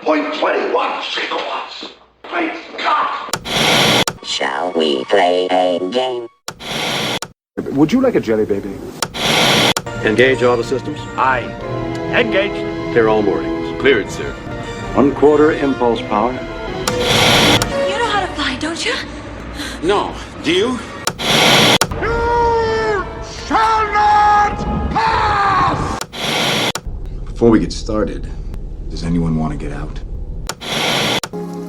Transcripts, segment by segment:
1.21 gigawatts. Great God! Shall we play a game? Would you like a jelly baby? Engage auto systems. Aye. Engaged. Clear all moorings. Cleared, sir. 1/4 impulse power. You know how to fly, don't you? No. Do you? You shall not pass! Before we get started, does anyone want to get out?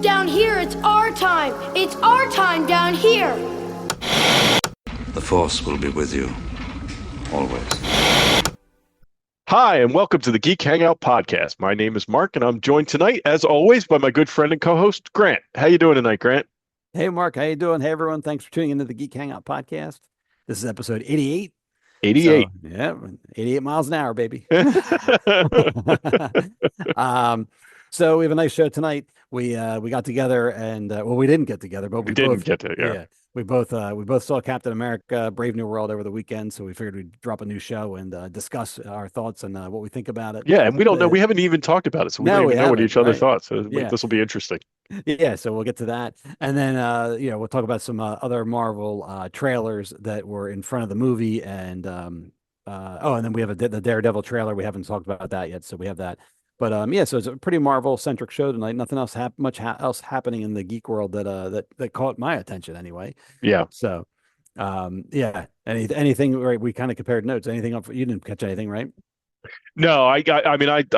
Down here, it's our time. It's our time down here. The Force will be with you, always. Hi, and welcome to the Geek Hangout podcast. My name is Mark, and I'm joined tonight, as always, by my good friend and co-host, Grant. How you doing tonight, Grant? Hey, Mark. How you doing? Hey, everyone. Thanks for tuning into the Geek Hangout podcast. This is episode 88. 88. So, yeah, 88 miles an hour, baby. So we have a nice show tonight. We got together and we didn't get together, but we didn't both get to, yeah. We both saw Captain America: Brave New World over the weekend, so we figured we'd drop a new show and discuss our thoughts and what we think about it. Yeah, and we don't know. We haven't even talked about it, so we don't even know what each other thought. So this will be interesting. Yeah, so we'll get to that, and then we'll talk about some other Marvel trailers that were in front of the movie, and and then we have the Daredevil trailer. We haven't talked about that yet, so we have that. But so it's a pretty Marvel-centric show tonight. Nothing else else happening in the geek world that caught my attention anyway. Yeah. So, anything? Right? We kind of compared notes. Anything up? You didn't catch anything, right? No, I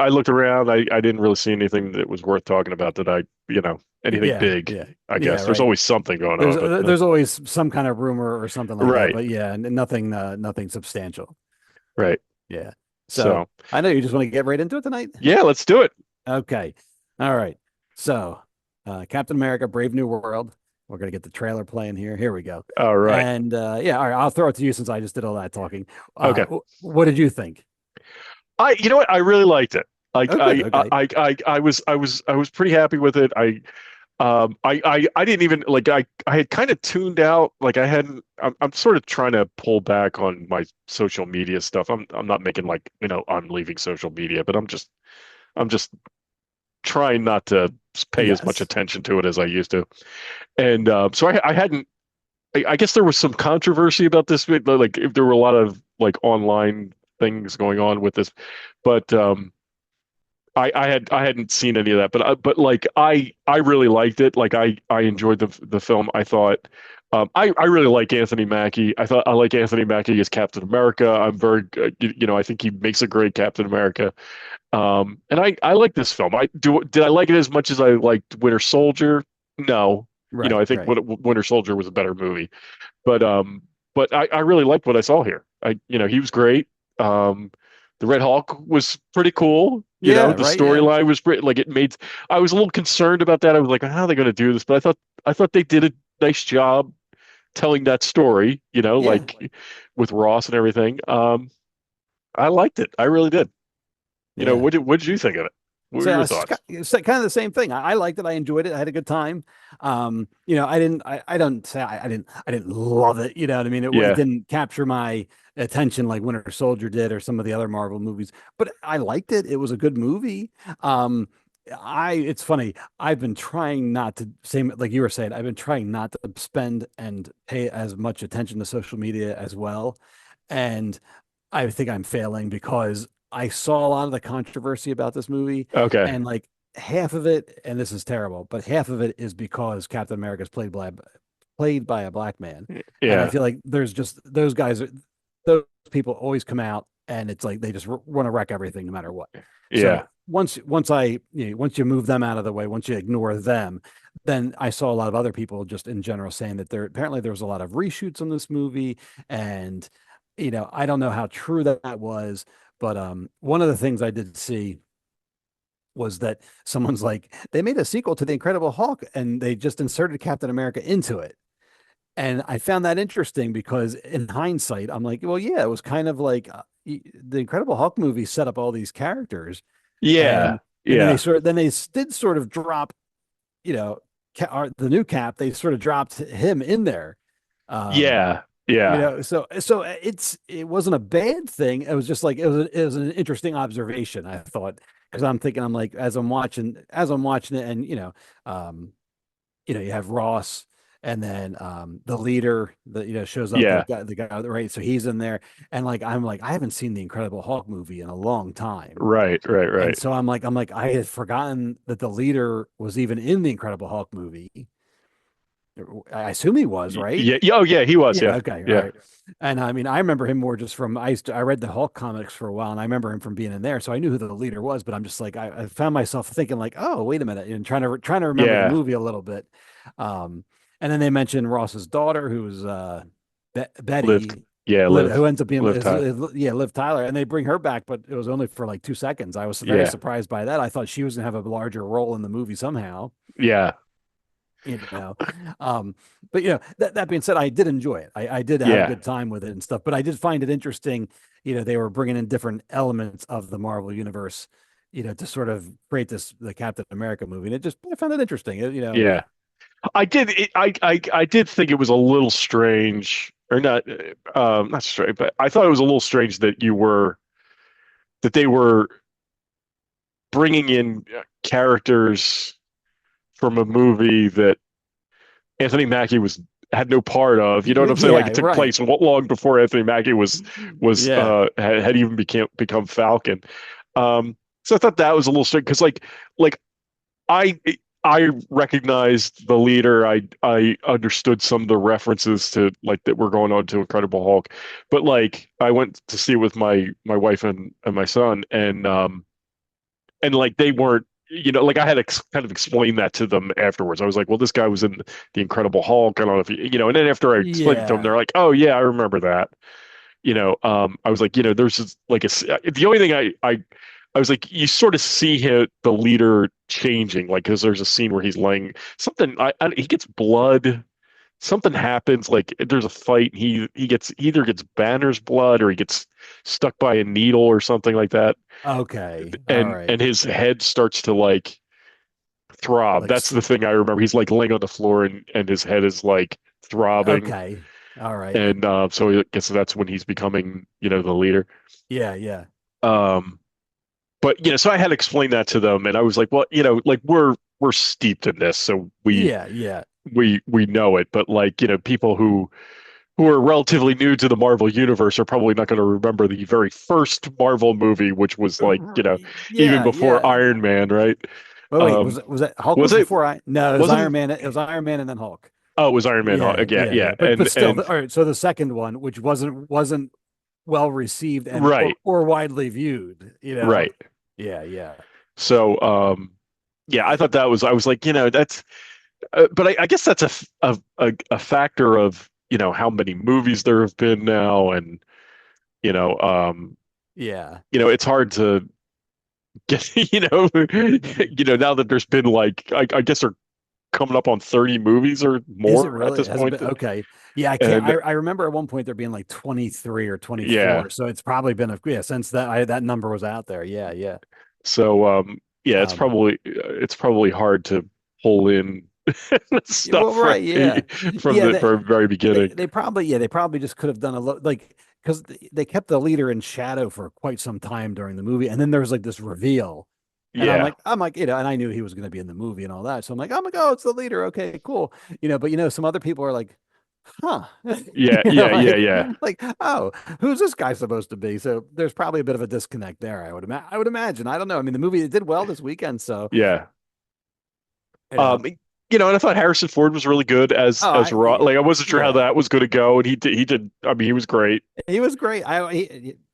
looked around. I didn't really see anything that was worth talking about. Anything big. Yeah. I guess there's always something going on. There's always some kind of rumor or something like right. that. But yeah, nothing substantial. Right. Yeah. So I know you just want to get right into it tonight. Yeah, let's do it. Okay. All right. So Captain America: Brave New World. We're gonna get the trailer playing here. Here we go. All right. And all right, I'll throw it to you since I just did all that talking. Okay. What did you think? You know what? I really liked it. Okay. I was pretty happy with it. I didn't even I had kind of tuned out. I'm sort of trying to pull back on my social media stuff. I'm not making I'm leaving social media, but I'm just trying not to pay as much attention to it as I used to. And so I hadn't. I guess there was some controversy about this. If there were a lot of online things going on with this, but I hadn't seen any of that, but I really liked it. I enjoyed the film. I thought I really like Anthony Mackie. I like Anthony Mackie as Captain America. I'm very I think he makes a great Captain America. And I like this film. Did I like it as much as I liked Winter Soldier? No. Right, I think Winter Soldier was a better movie. But I really liked what I saw here. He was great. The Red Hulk was pretty cool. The storyline was pretty, I was a little concerned about that. I was like, how are they going to do this? But I thought they did a nice job telling that story, with Ross and everything. I liked it. I really did. What did you think of it? What were your thoughts? It's kind of the same thing. I liked it. I enjoyed it. I had a good time. I didn't love it. You know what I mean? It didn't capture my attention like Winter Soldier did or some of the other Marvel movies, but I liked it. It was a good movie. It's funny. I've been trying not to, same like you were saying, I've been trying not to spend and pay as much attention to social media as well. And I think I'm failing because I saw a lot of the controversy about this movie. Okay. And half of it, and this is terrible, but half of it is because Captain America is played by a black man. Yeah. And I feel like there's just those people always come out and it's like they just want to wreck everything no matter what. Yeah. So once you move them out of the way, once you ignore them, then I saw a lot of other people just in general saying that apparently there was a lot of reshoots on this movie, and I don't know how true that was. But one of the things I did see was that someone's like, they made a sequel to The Incredible Hulk and they just inserted Captain America into it. And I found that interesting because in hindsight, I'm like, well, yeah, it was kind of like The Incredible Hulk movie set up all these characters. Yeah. And then they did sort of drop, the new Cap, they sort of dropped him in there. Yeah. So it wasn't a bad thing. It was just it was an interesting observation, I thought, because I'm thinking, I'm like, as I'm watching it, and you have Ross, and then the leader that shows up, Yeah. the guy, right? So he's in there, and like I'm like, I haven't seen the Incredible Hulk movie in a long time. Right. Right. And Right. so I'm like, I had forgotten that the leader was even in the Incredible Hulk movie. I assume he was, right? Yeah. Oh, yeah. He was. Yeah, Yeah. okay, all Yeah. right. And I mean, I remember him more just from I read the Hulk comics for a while, and I remember him from being in there, so I knew who the leader was. But I'm just like, I found myself thinking like, oh, wait a minute, and trying to remember the Yeah. movie a little bit. And then they mentioned Ross's daughter, who was Lived. Betty, Yeah. who ends up being Liv Tyler. yeah, Liv Tyler, and they bring her back, but it was only for like 2 seconds. I was very Yeah. surprised by that. I thought she was gonna have a larger role in the movie somehow. Yeah. you know um but that being said, I did enjoy it. I did have a Yeah. good time with it and stuff, but I did find it interesting. They were bringing in different elements of the Marvel universe, to sort of create the Captain America movie, and I found it interesting. Yeah. I did. I did think it was a little strange, or not. Not strange, but I thought it was a little strange that they were bringing in characters from a movie that Anthony Mackie had no part of. You know what I'm saying? Like Yeah, it took right. place long before Anthony Mackie Yeah. had even become Falcon. So I thought that was a little strange because like I I recognized the leader. I understood some of the references to like that were going on to Incredible Hulk, but like I went to see it with my wife and my son, and like they weren't, like I had to kind of explain that to them afterwards. I was like, well, this guy was in the Incredible Hulk. I don't know if and then after I explained it to them, Yeah. they're like, oh yeah, I remember that. I was like, there's just like the only thing I was like, you sort of see the leader changing, like, because there's a scene where he's laying something, he gets blood, something happens, like there's a fight, and he either gets Banner's blood or he gets stuck by a needle or something like that, Okay. All and right. his head starts to like throb. Like, That's the thing I remember. He's like laying on the floor, and his head is like throbbing, okay. All right. and so I guess that's when he's becoming, the leader. Yeah. Yeah. Um, but so I had to explain that to them, and I was like, well, like we're steeped in this, so Yeah. Yeah. we know it. But like, people who are relatively new to the Marvel universe are probably not going to remember the very first Marvel movie, which was like, even Yeah. before Yeah. Iron Man, right? Oh wait, Um, was that Hulk was was it before I? No, it was wasn't Iron it? Man. It was Iron Man and then Hulk. Oh, it was Iron Man. Yeah, Yeah, yeah, yeah, yeah. But still, and all right. So the second one, which wasn't well received and right, or widely viewed, right. Yeah, yeah, So, yeah, I thought that was. I was like, that's. But I guess that's a factor of how many movies there have been now, and you know um yeah. it's hard to get now that there's been like I guess they're coming up on 30 movies or Is it more at really? this Has it point. been okay? Yeah, I can't. And I remember at one point there being like 23 or yeah, 24. So it's probably been since that number was out there. Yeah, yeah. so yeah, Um, it's probably hard to pull in yeah, well, stuff from right, yeah, from yeah. the from very beginning. They probably just could have done a lot, like, because they kept the leader in shadow for quite some time during the movie, and then there was like this reveal, and Yeah, I'm like, and I knew he was going to be in the movie and all that, so I'm like, oh, it's the leader, okay, cool, but some other people are like, huh, yeah, yeah, yeah, like, yeah, oh, who's this guy supposed to be? So there's probably a bit of a disconnect there. I would imagine. I don't know. I mean, the movie it did well this weekend, so yeah. you know. And I thought Harrison Ford was really good Oh, as Ross. Like I wasn't sure how yeah. that was going to go, and he did. I mean, he was great. He was great.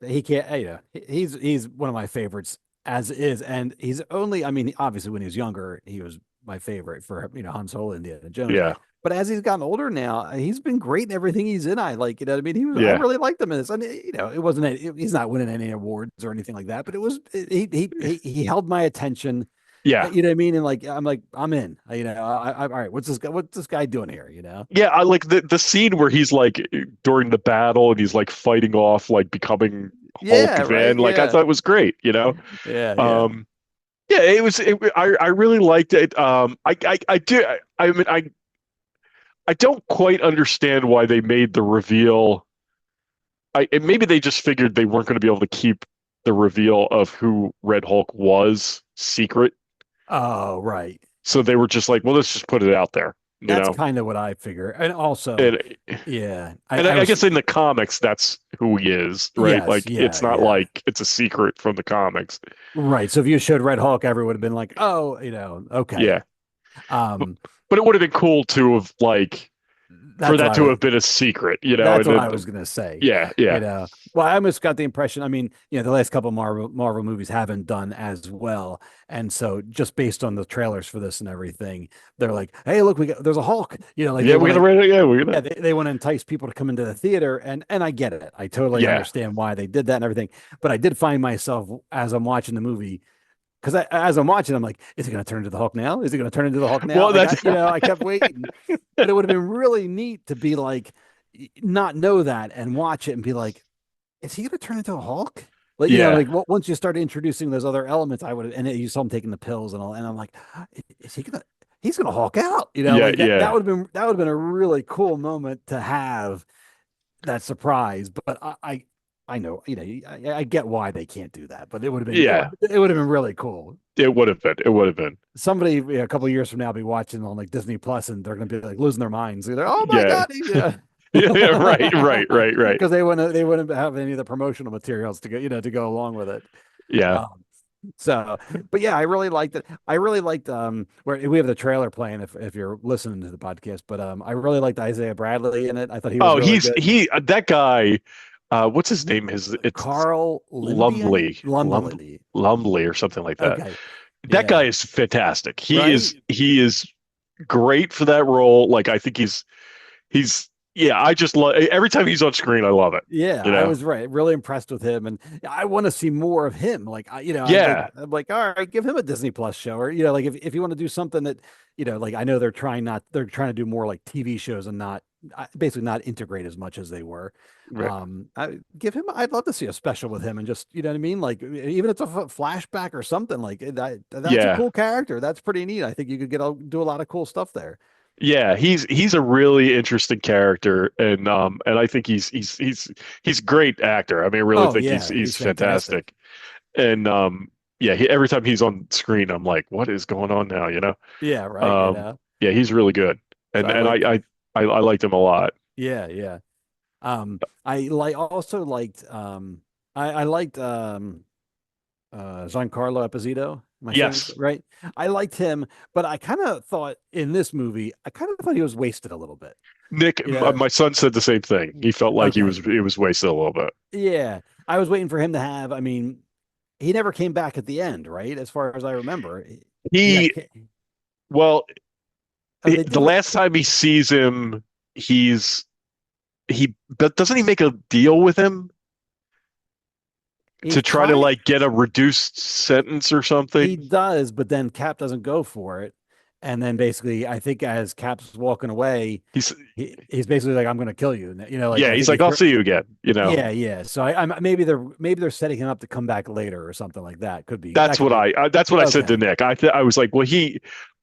He can't. He's one of my favorites as is, and he's only. I mean, obviously, when he was younger, he was my favorite for Han Solo, Indiana Jones. Yeah, But as he's gotten older now, he's been great in everything he's in. I like, what I mean, I yeah, really liked him in this. And it wasn't. He's not winning any awards or anything like that. But it was. He held my attention. yeah, You know what I mean? And like, I'm in. All right. What's this guy doing here? yeah. I like the scene where he's like during the battle, and he's like fighting off like becoming Hulk Yeah. again. Right. Like I Yeah. thought it was great. Yeah. Yeah. Um, yeah, it was. I really liked it. I do. I mean, I don't quite understand why they made the reveal. Maybe they just figured they weren't going to be able to keep the reveal of who Red Hulk was secret. Oh, right. So they were just like, well, let's just put it out there, you That's know. kind of what I figure. And also, And yeah, and I I was guess in the comics, that's who he is, right? yes, Like yeah, it's not yeah. like it's a secret from the comics. Right. So if you showed Red Hulk, everyone would have been like, oh, okay. Yeah, but, Um, but it would have been cool to have like for that's what that I to was have been a secret, you know. That's And what then I was gonna say. yeah, yeah, Well, I almost got the impression. I mean, the last couple Marvel movies haven't done as well, and so just based on the trailers for this and everything, they're like, "Hey, look, there's a Hulk." Like yeah. they We're want gonna to, write it. Yeah, we're yeah, gonna. they want to entice people to come into the theater, and I get it. I totally Yeah. understand why they did that and everything. But I did find myself as I'm watching the movie. Because as I'm watching, I'm like, is he going to turn into the Hulk now? Is he going to turn into the Hulk now? Well, Like that's I kept waiting, but it would have been really neat to be like, not know that and watch it and be like, is he going to turn into a Hulk? Like, yeah, like once you start introducing those other elements, I would, and you saw him taking the pills and all, and I'm like, is he gonna, he's going to Hulk out? yeah, Like that yeah, would have been a really cool moment to have that surprise. But I know, I get why they can't do that, but it would have been, yeah. it would have been really cool. It would have been. It would have been. Somebody a couple of years from now be watching on like Disney Plus, and they're going to be like losing their minds. They're like, oh my Yeah. god, yeah. Yeah, yeah, right, right, right, right. Because they wouldn't have any of the promotional materials to go to go along with it. Yeah. Um, so, but yeah, I really liked it. I really liked where we have the trailer playing if you're listening to the podcast. But I really liked Isaiah Bradley in it. I thought he was Oh, really good. that guy. What's his name? It's Carl Lindy, Lumley, Lumley. Lumley or something like that. Okay, That guy yeah, is fantastic. right. He is great for that role. Like I think he's yeah. I just love every time he's on screen. I love it. Yeah, You I know. was right. Really impressed with him, and I want to see more of him. Like, Yeah. I'm like, all right, give him a Disney Plus show, or like if you want to do something that, like I know they're trying to do more like TV shows and not basically not integrate as much as they were. Right. I'd love to see a special with him, and just what I mean, like even if it's a flashback or something like that's a Yeah. cool character. That's pretty neat. I think you could do a lot of cool stuff there. Yeah, he's a really interesting character, and I think he's a great actor. I mean, I really Oh think yeah, he's he's fantastic. fantastic. And yeah, every time he's on screen, I'm like, what is going on now? You know? Yeah, right. Yeah, he's really good, So and I and like. I liked him a lot. Yeah, yeah. I like also liked I liked Giancarlo Esposito. Am I saying Yes, it right? I liked him, but I kind of thought in this movie, I kind of thought he was wasted a little bit. Nick, Yeah. my son said the same thing. He felt like Okay. he was wasted a little bit. Yeah. I was waiting for him to have, I mean, he never came back at the end, right? As far as I remember. He got, He well, they the did like last time he sees him, but doesn't he make a deal with him he to try to tried like get a reduced sentence or he something? does, but then Cap doesn't go for it. And then basically, I think as Cap's walking away, He's he's basically like, "I'm going to kill you." Like yeah, I he's think like, I'll see you again. You know, yeah, yeah. So I'm maybe they're setting him up to come back later or something like that. Could be that that's could what be that's what I said to okay. Nick. I was like, well,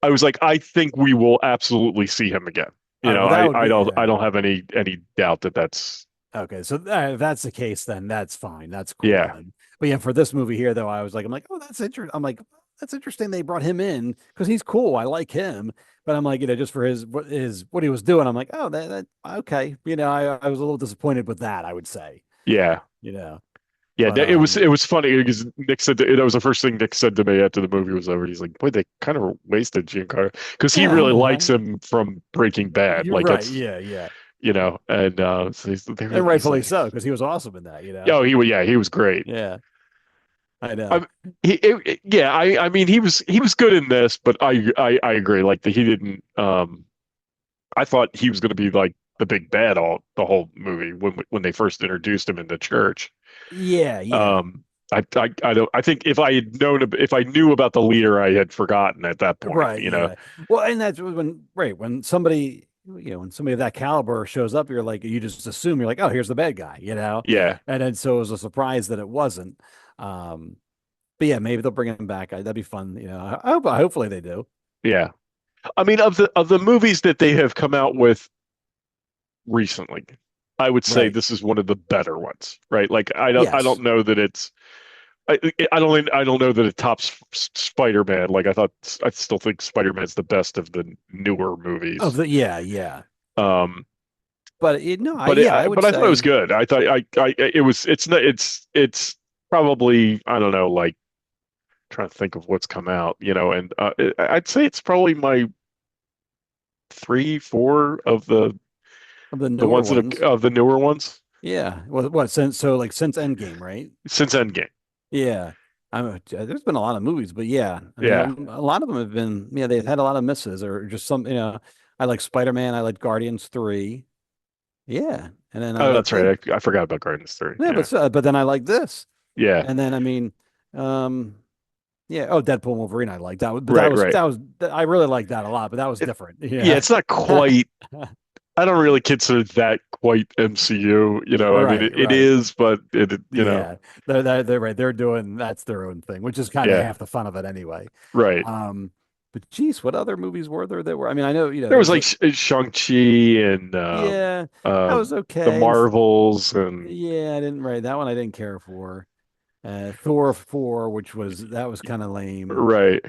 I was like, I think we will absolutely see him again. All You right. know, Well, that would be I yeah. don't have any doubt that that's Okay. So if that's the case, then that's fine. That's cool yeah, then. But yeah, for this movie here, though, I'm like, oh, that's interesting. I'm like, that's interesting. They brought him in because he's cool. I like him. But I'm like, just for what he was doing, I'm like, oh, that okay. I was a little disappointed with that. I would say, yeah. you know, Yeah, but it was funny because Nick said that was the first thing Nick said to me after the movie was over. He's like, "Boy, they kind of wasted Giancarlo because he really likes him from Breaking Bad. you're Like right. that's Yeah, yeah. and so And he's rightfully like, so, because he was awesome in that. oh, he was great. Yeah, I know. I yeah, I mean he was good in this, but I agree. Like he didn't. I thought he was going to be like the big bad the whole movie when they first introduced him in the church. Yeah, yeah. Um, I don't. I think if I had known if I knew about the leader, I had forgotten at that point. Right, You know. yeah. Well, and that's when somebody when somebody of that caliber shows up, you're like you just assume you're like, oh, here's the bad guy. Yeah. And then so it was a surprise that it wasn't. Um, but yeah, maybe they'll bring him back. That'd be fun. Hopefully they do. Yeah. I mean, of the movies that they have come out with recently, I would say Right. this is one of the better ones, right? Like I Yes. don't know that it's I don't know that it tops Spider-Man. Like I still think Spider-Man's the best of the newer Of movies. the yeah. Um, But no, I would but I thought it was say good. I thought it's not it's probably I don't know like trying to think of what's come out, and I'd say it's probably my three, four of of the the newer ones that ones. of the newer ones Yeah. What like since Endgame, right? since Endgame. Yeah. There's been a lot of movies, but yeah, I mean, Yeah. a lot of them have been, yeah, they've had a lot of misses or just some, I like Spider-Man, I like Guardians 3. Yeah. And then I Oh, like that's this. right. I forgot about Guardians 3. Yeah, Yeah. but then I like this. Yeah. And then I mean, um, yeah, oh, Deadpool and Wolverine I like. That was but Right, right. I really like that a lot, but that was It, different. yeah, Yeah. it's not quite I don't really consider that quite MCU, I mean Right, it right. is, but Yeah. They're right. They're doing that's their own thing, which is kind of yeah, half the fun of it anyway. right. Um, but geez, what other movies were there that were? I mean, I know, There was there's like a Shang-Chi and yeah, that uh was the okay. Marvels and Yeah, I didn't right that one I didn't care for. Thor 4, which was that was kind of lame. right.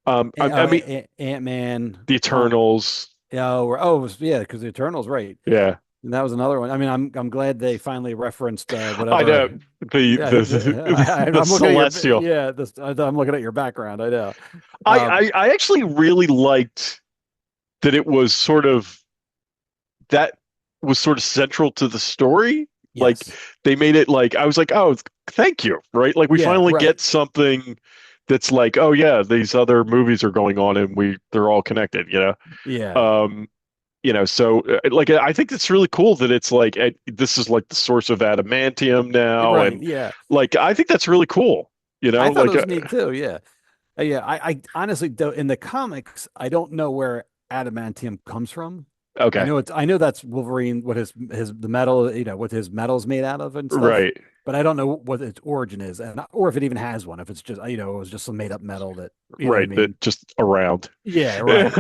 I mean Ant-Man, the Eternals. yeah, because the Eternals, right? Yeah. And that was another one. I mean, I'm glad they finally referenced I know whatever. the Yeah, the I'm looking at your Celestial. yeah. I'm looking at your background. I know. I, Um, I I actually really liked that it was sort of that was sort of central to the story. Like yes. they made it like I was like, oh, thank you, right? Like we Yeah. finally Right. get something that's like, oh yeah, these other movies are going on and they're all connected. Yeah. Um, so like I think it's really cool that it's like this is like the source of adamantium now, Right. and Yeah. like I think that's really cool. I thought it Like was neat too. Yeah. Yeah. I honestly don't. In the comics, I don't know where adamantium comes from. okay, I know that's Wolverine, what his the metal, what his metal's made out of and stuff. right. But I don't know what its origin is, and or if it even has one. If it's just, it was just some made up metal that, you know what I Right, mean? that just around. Yeah, right.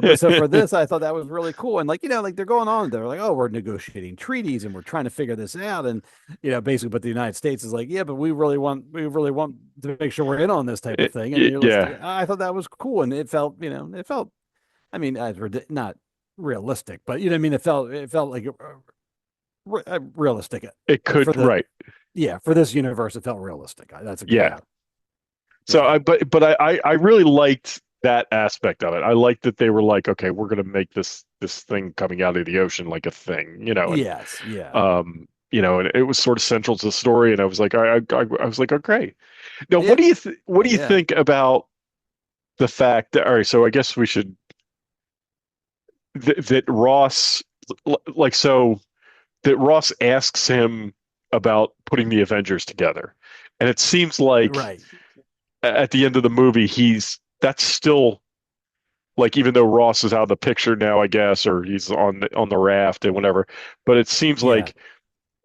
But so for this, I thought that was really cool. And like, like they're going on, they're like, oh, we're negotiating treaties and we're trying to figure this out. And, basically, but the United States is like, yeah, but we really want to make sure we're in on this type of thing. And Yeah, I thought that was cool. And it felt, I mean, not realistic, but you know what I mean? It felt like realistic it for could, the, right. yeah, for this universe, it felt realistic. That's a good Yeah. word. So Yeah. I really liked that aspect of it. I liked that they were like, okay, we're gonna make this thing coming out of the ocean like a thing, Yes. Yeah. and it was sort of central to the story, and I was like, I was like, okay. Now, Yeah. what do you Yeah. think about the fact that, all right, so I guess we should that Ross like so that Ross asks him about putting the Avengers together, and it seems like Right. at the end of the movie, that's still like even though Ross is out of the picture now, I guess, or he's on the raft and whatever. But it seems Yeah.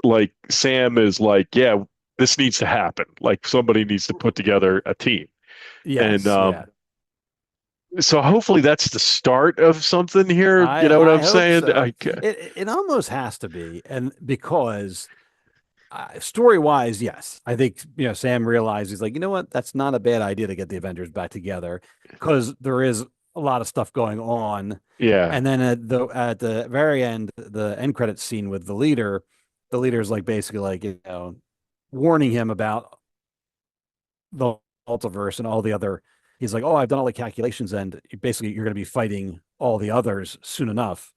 like Sam is like, yeah, this needs to happen. Like somebody needs to put together a team, and Yes. Yeah. so hopefully that's the start of something here. You know what I I'm hope saying? so. It almost has to be, and because story wise, yes, I think Sam realizes like, you know what, that's not a bad idea to get the Avengers back together because there is a lot of stuff going on. Yeah, And then at the very end, the end credits scene with the leader's like basically like warning him about the multiverse and all the other. He's like, oh, I've done all the calculations, and basically you're going to be fighting all the others soon enough.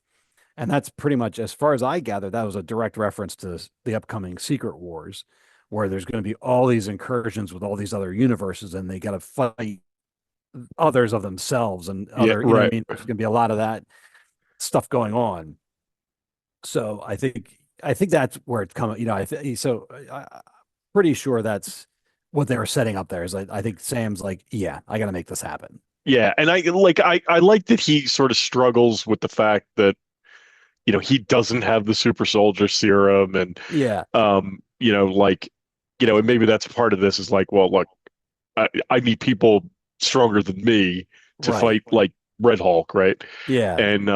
And that's pretty much, as far as I gather, that was a direct reference to the upcoming Secret Wars, where there's going to be all these incursions with all these other universes, and they got to fight others of themselves and yeah, other, what I right. mean? There's going to be a lot of that stuff going on. So I think that's where it's coming. I'm pretty sure that's what they were setting up there. Is I think Sam's like, yeah, I got to make this happen. Yeah, and I like that he sort of struggles with the fact that he doesn't have the super soldier serum, and Yeah, like and maybe that's part of this is like, well, look, I need people stronger than me to right. fight like Red Hulk, right? Yeah, And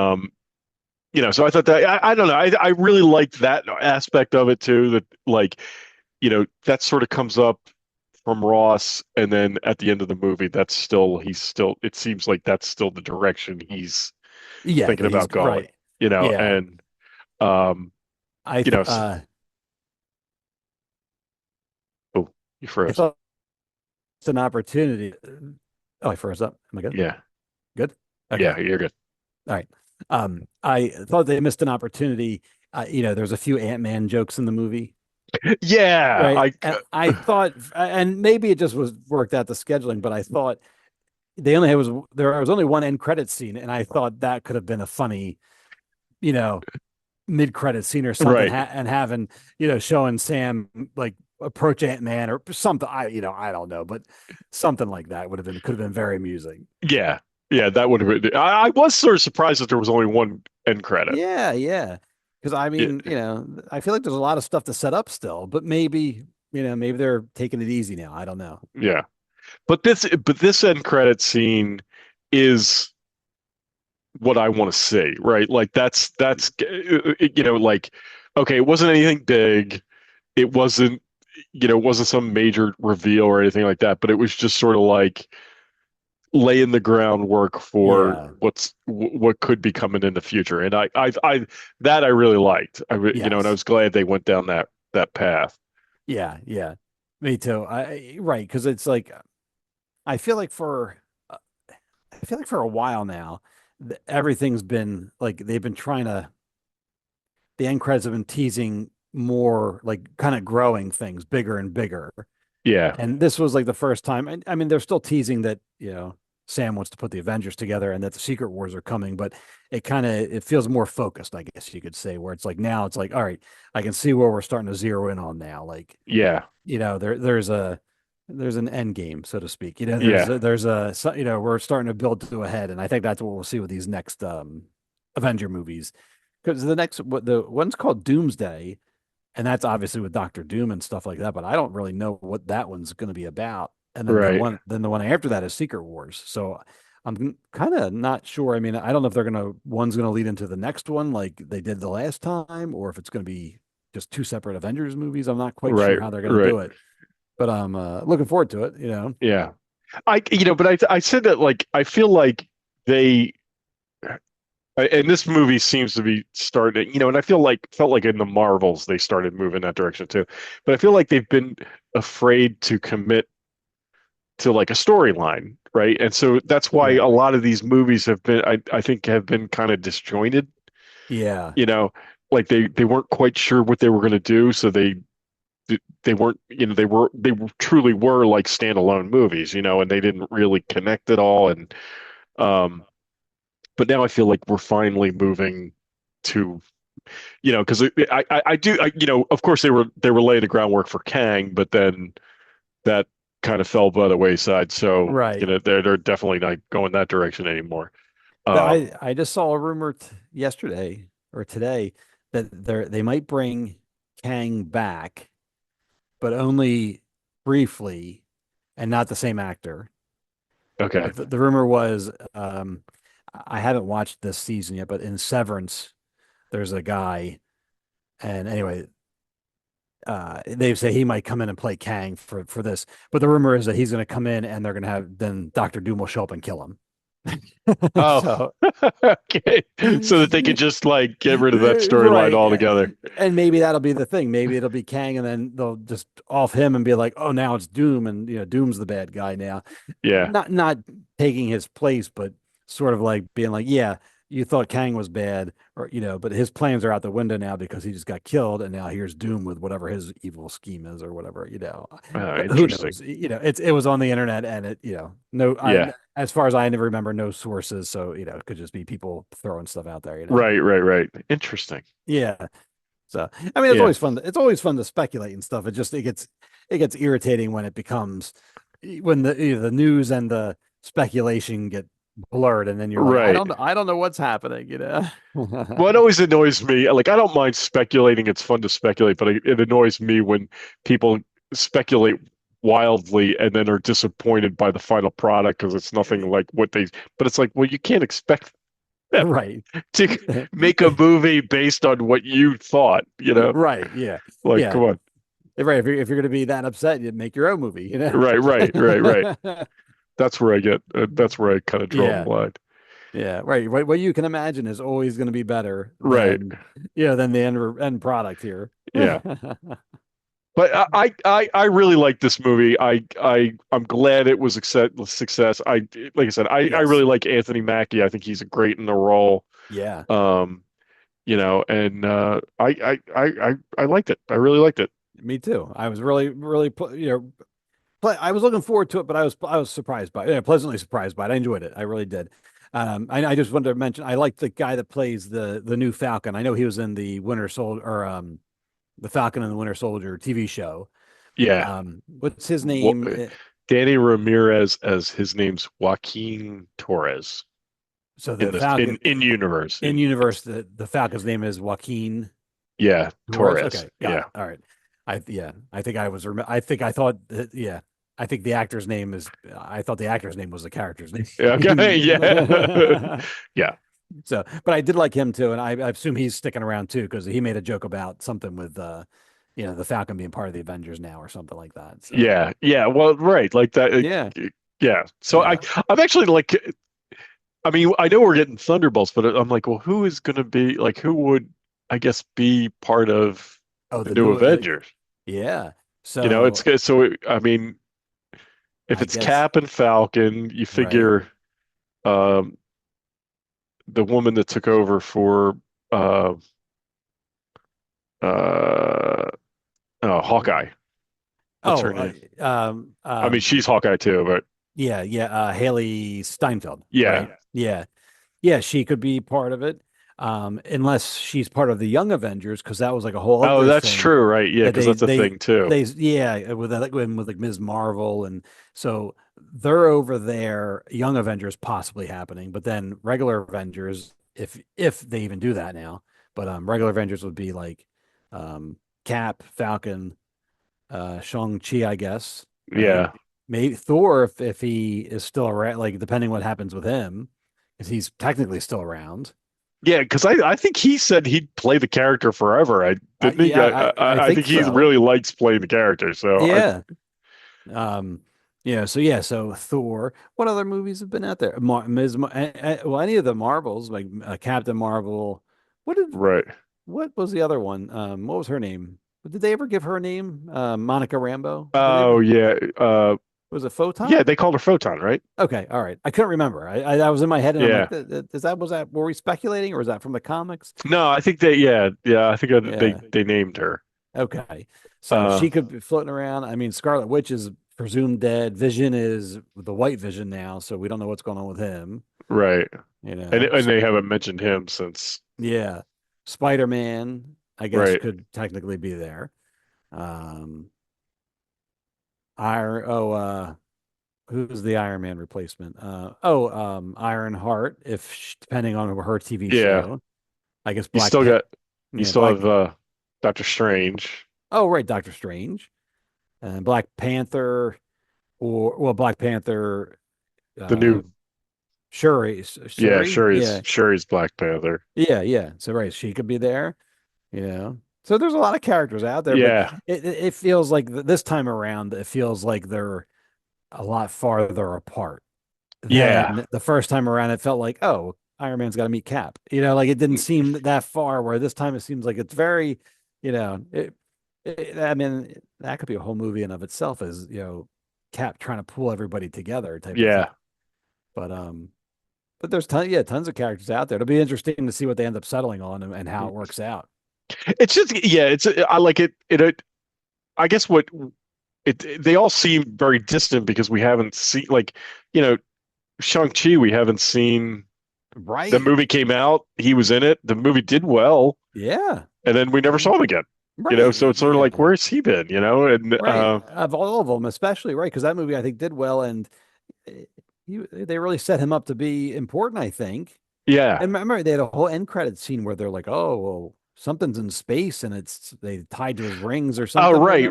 so I thought that I don't know, I really liked that aspect of it too, that like that sort of comes up from Ross, and then at the end of the movie, it seems like that's still the direction he's Yeah, thinking that he's about going, right. Yeah, and I you th- know, oh, you I froze. thought it's an opportunity. Oh, I froze up. Am I good? Yeah, Good. Okay. yeah, you're good. All right. I thought they missed an opportunity. There's a few Ant-Man jokes in the movie, Yeah, right? And I thought, and maybe it just was worked out the scheduling, but I thought there was only one end credit scene, and I thought that could have been a funny, you know, mid-credit scene or something, right. and having showing Sam like approach Ant-Man or something. I don't know, but something like that could have been very amusing. Yeah, yeah, that would have been. I was sort of surprised that there was only one end credit. Yeah, yeah. Because I Yeah, mean, I feel like there's a lot of stuff to set up still, but maybe they're taking it easy now. I don't know. yeah. But this end credit scene is what I want to see, right? Like like okay, it wasn't anything big. It wasn't it wasn't some major reveal or anything like that, but it was just sort of like laying the groundwork for Yeah. what could be coming in the future. And I that I really liked. And I Yes. was glad they went down that path. Yeah. Yeah. Me too. Right. Because it's like I feel like for uh, I feel like for a while now, everything's been like they've been trying to the end credits have been teasing more like kind of growing things bigger and bigger. Yeah, And this was like the first time. And I mean, they're still teasing that, Sam wants to put the Avengers together and that the Secret Wars are coming, but it feels more focused, I guess you could say, where it's like now it's like, all right, I can see where we're starting to zero in on now. Like, yeah, there's an end game, so to speak. yeah. We're starting to build to a head, and I think that's what we'll see with these next Avenger movies. Because the one's called Doomsday, and that's obviously with Doctor Doom and stuff like that. But I don't really know what that one's going to be about. And then Right, the one after that is Secret Wars. So I'm kind of not sure. I mean, I don't know if one's gonna lead into the next one like they did the last time, or if it's gonna be just two separate Avengers movies. I'm not quite sure right, how they're gonna right. do it, but I'm looking forward to it. Yeah. But I said that like I feel like they and this movie seems to be starting, and I felt like in the Marvels they started moving that direction too. But I feel like they've been afraid to commit to like a storyline, right? And so that's why Yeah. a lot of these movies I think have been kind of disjointed, Yeah. you know, like they weren't quite sure what they were going to do, so they weren't, they truly were like standalone movies, and they didn't really connect at all. And um but now I feel like we're finally moving to, because I do, of course they were laying the groundwork for Kang, but then that kind of fell by the wayside. So Right. they're definitely not going that direction anymore. Um, I just saw a rumor yesterday or today that they might bring Kang back, but only briefly and not the same actor. okay, But the rumor was, I haven't watched this season yet, but in Severance, there's a guy, and anyway, they say he might come in and play Kang for this. But the rumor is that he's going to come in and they're going to have then Doctor Doom will show up and kill him. oh, So okay, so that they could just like get rid of that storyline right, altogether. and maybe that'll be the thing. Maybe it'll be Kang, and then they'll just off him and be like, "Oh, now it's Doom," and Doom's the bad guy now. Yeah, Not taking his place, but sort of like being like, "Yeah, you thought Kang was bad, or but his plans are out the window now because he just got killed, and now here's Doom with whatever his evil scheme is or whatever. But who interesting. knows? It was on the internet, and no, Yeah, as far as I never remember, no sources, so it could just be people throwing stuff out there. right. Interesting. Yeah. So I mean, it's Yeah, always fun. It's always fun to speculate and stuff. It gets irritating when it becomes when the news and the speculation get blurred, and then you're like, right. I don't know what's happening. Well, it always annoys me. Like, I don't mind speculating. It's fun to speculate, but it annoys me when people speculate wildly and then are disappointed by the final product because it's nothing like what they. But it's like, well, you can't expect them Right. to make a movie based on what you thought, Right. Yeah. Like, Yeah. come on. Right. If you're going to be that upset, you make your own movie, you know? Right. That's where I get. That's where I kind of draw the Yeah. line. Yeah. Right. What you can imagine is always going to be better Right. than the end product here. Yeah. But I really like this movie. I'm glad it was a success. Like I said, I Yes. really like Anthony Mackie. I think he's great in the role. Yeah. And I liked it. I really liked it. Me too. I was really, really, I was looking forward to it, but I was surprised by it. Yeah, pleasantly surprised by it. I enjoyed it. I really did. I just wanted to mention I like the guy that plays the new Falcon. I know he was in the Winter Soldier or the Falcon and the Winter Soldier TV show. Yeah. What's his name? Danny Ramirez, as his name's Joaquin Torres. So the Falcon Falcon in universe. In universe, the Falcon's name is Joaquin. Yeah, Torres. Okay, got it. All right. I think I was. I think I thought. Yeah, I think the actor's name is. I thought the actor's name was the character's name. Okay. Yeah. Yeah. So, but I did like him too, and I assume he's sticking around too because he made a joke about something with, the Falcon being part of the Avengers now or something like that. So. Yeah. Yeah. Well, right. Like that. Yeah. Yeah. So Yeah. I'm actually like, I mean, I know we're getting Thunderbolts, but I'm like, well, who is going to be like, who would, I guess, be part of the new Avengers? Yeah. So, it's good. So, I mean, if it's Cap and Falcon, you figure, the woman that took over for, Hawkeye. What's her name? I mean, she's Hawkeye too, but yeah. Haley Steinfeld. yeah. Right? Yeah. She could be part of it. Unless she's part of the Young Avengers, because that was like a whole other that's thing true, right? Yeah, because that's a thing too. With like Ms. Marvel, and so they're over there. Young Avengers possibly happening, but then regular Avengers, if they even do that now, but regular Avengers would be like Cap, Falcon, Shang-Chi, I guess. Yeah, maybe Thor if he is still around, like depending what happens with him, because he's technically still around. Yeah, because I think he said he'd play the character forever. I think he so. really likes playing the character. So yeah, So Thor. What other movies have been out there? Any of the Marvels, like Captain Marvel. What was the other one? What was her name? Did they ever give her a name? Monica Rambeau. Oh yeah. Was it Photon? Yeah, they called her Photon, right? Okay, all right. I couldn't remember. I was in my head, and Yeah. I'm like, was that? Were we speculating, or was that from the comics? No, I think I think they named her. Okay, so she could be floating around. I mean, Scarlet Witch is presumed dead. Vision is the White Vision now, so we don't know what's going on with him. Right. And they haven't mentioned him since. Yeah, Spider-Man, I guess, could technically be there. Who's the Iron Man replacement? Iron Heart, depending on her TV show. I guess you still have Doctor Strange. Oh, right, Doctor Strange. And Black Panther, Black Panther. The new Shuri. Yeah, Shuri's Black Panther. Yeah. So right, she could be there. So there's a lot of characters out there. Yeah. But it feels like this time around, it feels like they're a lot farther apart. Yeah. The first time around, it felt like, oh, Iron Man's got to meet Cap. Like it didn't seem that far. Where this time it seems like it's very, I mean, that could be a whole movie in of itself, as Cap trying to pull everybody together type of thing. But there's tons of characters out there. It'll be interesting to see what they end up settling on and how it works out. It's just I like it. I guess they all seem very distant because we haven't seen Shang-Chi. We haven't seen. Right. The movie came out. He was in it. The movie did well. Yeah. And then we never saw him again. Right. So it's sort of like, where's he been? And of all of them, especially because that movie I think did well, and they really set him up to be important, I think. Yeah. And remember, they had a whole end credit scene where they're like, "Oh, well, something's in space, and they tied to his rings or something." Oh, right.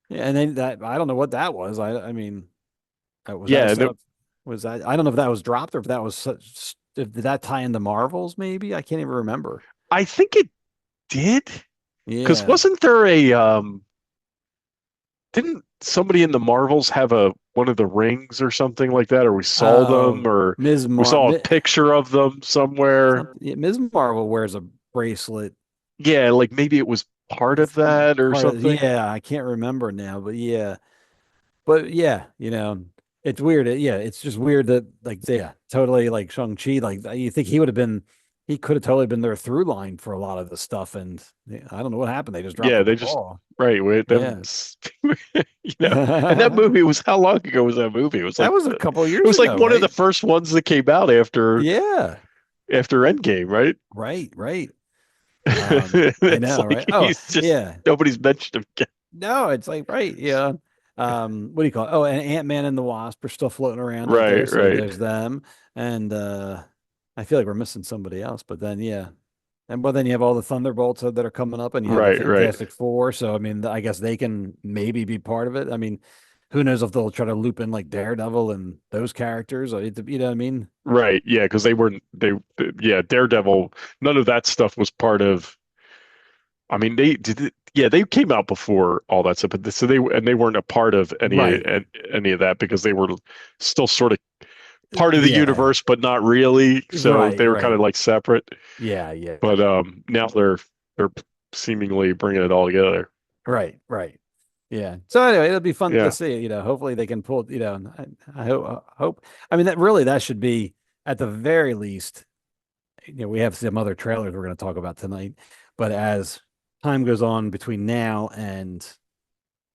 Yeah, and then that I don't know what that was. I mean, was was that? I don't know if that was dropped or if that was did that tie into Marvels? Maybe I can't even remember. I think it did. Because Yeah. wasn't there a didn't somebody in the Marvels have a one of the rings or something like that, or we saw them, Oh, or Ms. we Mar saw a picture of them somewhere? yeah, Ms. Marvel wears a bracelet. Yeah, like maybe it was part of It's that or part of, something. yeah, I can't remember now, but yeah. But yeah, it's weird. Yeah, it's just weird that like yeah, totally like Shang-Chi, like you think he could have totally been their through line for a lot of the stuff, and yeah, I don't know what happened. They just dropped Yeah, the they just ball. right with them, Yeah. And that movie was how long ago was that movie? That was a couple of It years was like ago, one of the right? first ones that came out after Yeah. Endgame, right? Right, right. I It's know, like right? Oh, he's just yeah. nobody's mentioned him again. No, it's like right, yeah. What do you call it? Oh, and Ant-Man and the Wasp are still floating around out there, Right, so right, there's them. And I feel like we're missing somebody else, but then yeah. And well, then you have all the Thunderbolts that are coming up, and you have the right. Fantastic Four. So I mean, I guess they can maybe be part of it. I mean, who knows if they'll try to loop in like Daredevil and those characters, or you know what I mean? Right, yeah, because they weren't yeah, Daredevil, none of that stuff was part of. I mean, they did yeah, they came out before all that stuff, but so they weren't a part of Right. any of that because they were still sort of part of the Yeah. universe, but not really. So Right. they were kind Right. of like separate. Yeah. Yeah. But now they're seemingly bringing it all together. Right. Right. Yeah. So anyway, it'll be fun to Yeah. see. Hopefully they can pull. I hope. I mean, that should be at the very least. We have some other trailers we're going to talk about tonight, but as time goes on between now and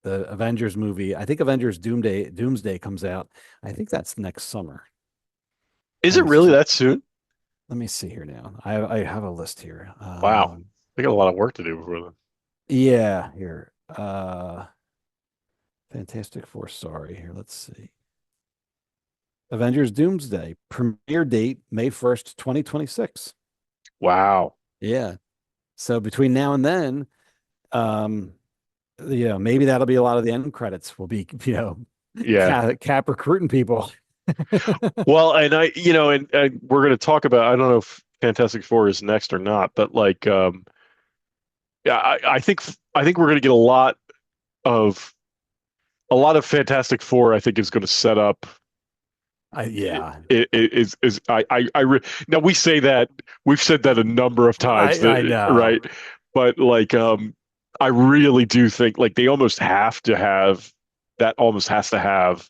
the Avengers movie, I think Avengers Doomsday comes out. I think that's next summer. Is Let it me see really some. that soon? Let me see here now. I have a list here. Wow. They got a lot of work to do before then. Yeah, here. Fantastic Four. Sorry, here. Let's see. Avengers Doomsday premiere date May 1st, 2026. Wow. Yeah. So between now and then, um, maybe that'll be a lot of the end credits will be, Yeah. Cap recruiting people. Well, and and we're going to talk about, I don't know if Fantastic Four is next or not, but like, yeah, I think we're going to get of a lot of Fantastic Four. I think is going to set up. Yeah, Is now we say that we've said that a number of times I that know. right, but like I really do think like they almost have to have that almost has to have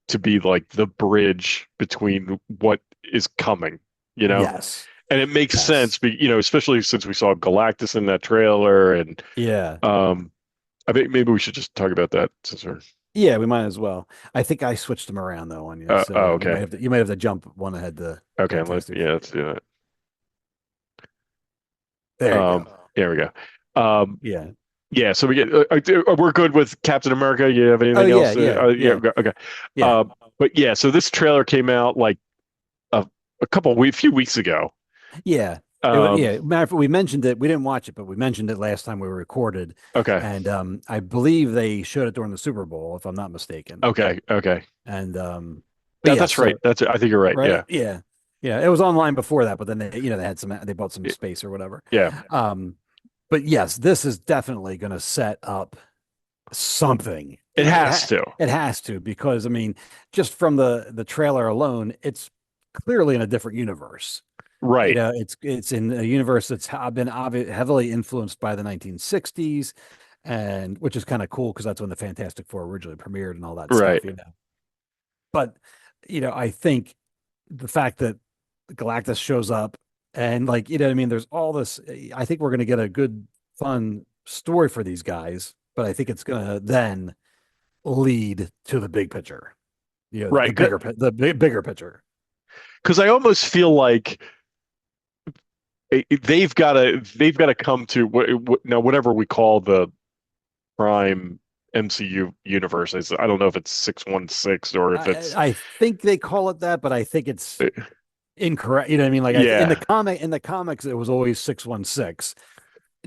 to be like the bridge between what is coming, you know? Yes, And it makes yes, sense, especially since we saw Galactus in that trailer, and yeah, I think maybe we should just talk about that since we're. yeah. We might as well. I think I switched them around though on you, so Okay, you might have to jump one ahead to okay, Fantastic yeah, Four. let's do that. There you go. There we go. Um, Yeah. yeah, so we're good with Captain America. You have Oh anything yeah, else? yeah, Yeah, yeah, okay. yeah, Um, but yeah, so this trailer came out like few weeks ago. yeah. It was Um, yeah. Matter of fact, we mentioned it. We didn't watch it, but we mentioned it last time we recorded, okay, and I believe they showed it during the Super Bowl, if I'm not mistaken. okay. And but yeah, That's right. so I think you're right. right, Yeah, yeah, yeah. It was online before that, but then they bought some Y- space or whatever. yeah. Um, but yes, this is definitely going to set up something. It has to. It has to because I mean, just from the trailer alone, it's clearly in a different universe. Right, It's in a universe that's been heavily influenced by the 1960s, and which is kind of cool because that's when the Fantastic Four originally premiered and all that right. stuff. But I think the fact that Galactus shows up and like what I mean, there's all this. I think we're going to get a good, fun story for these guys, but I think it's going to then lead to the big picture. The Right. bigger picture. Because I almost feel like they've got to come to now whatever we call the prime MCU universe. I don't know if it's 616 or if it's I think they call it that, but I think it's uh, incorrect. You know what I mean? Like yeah. in the comics, it was always 616.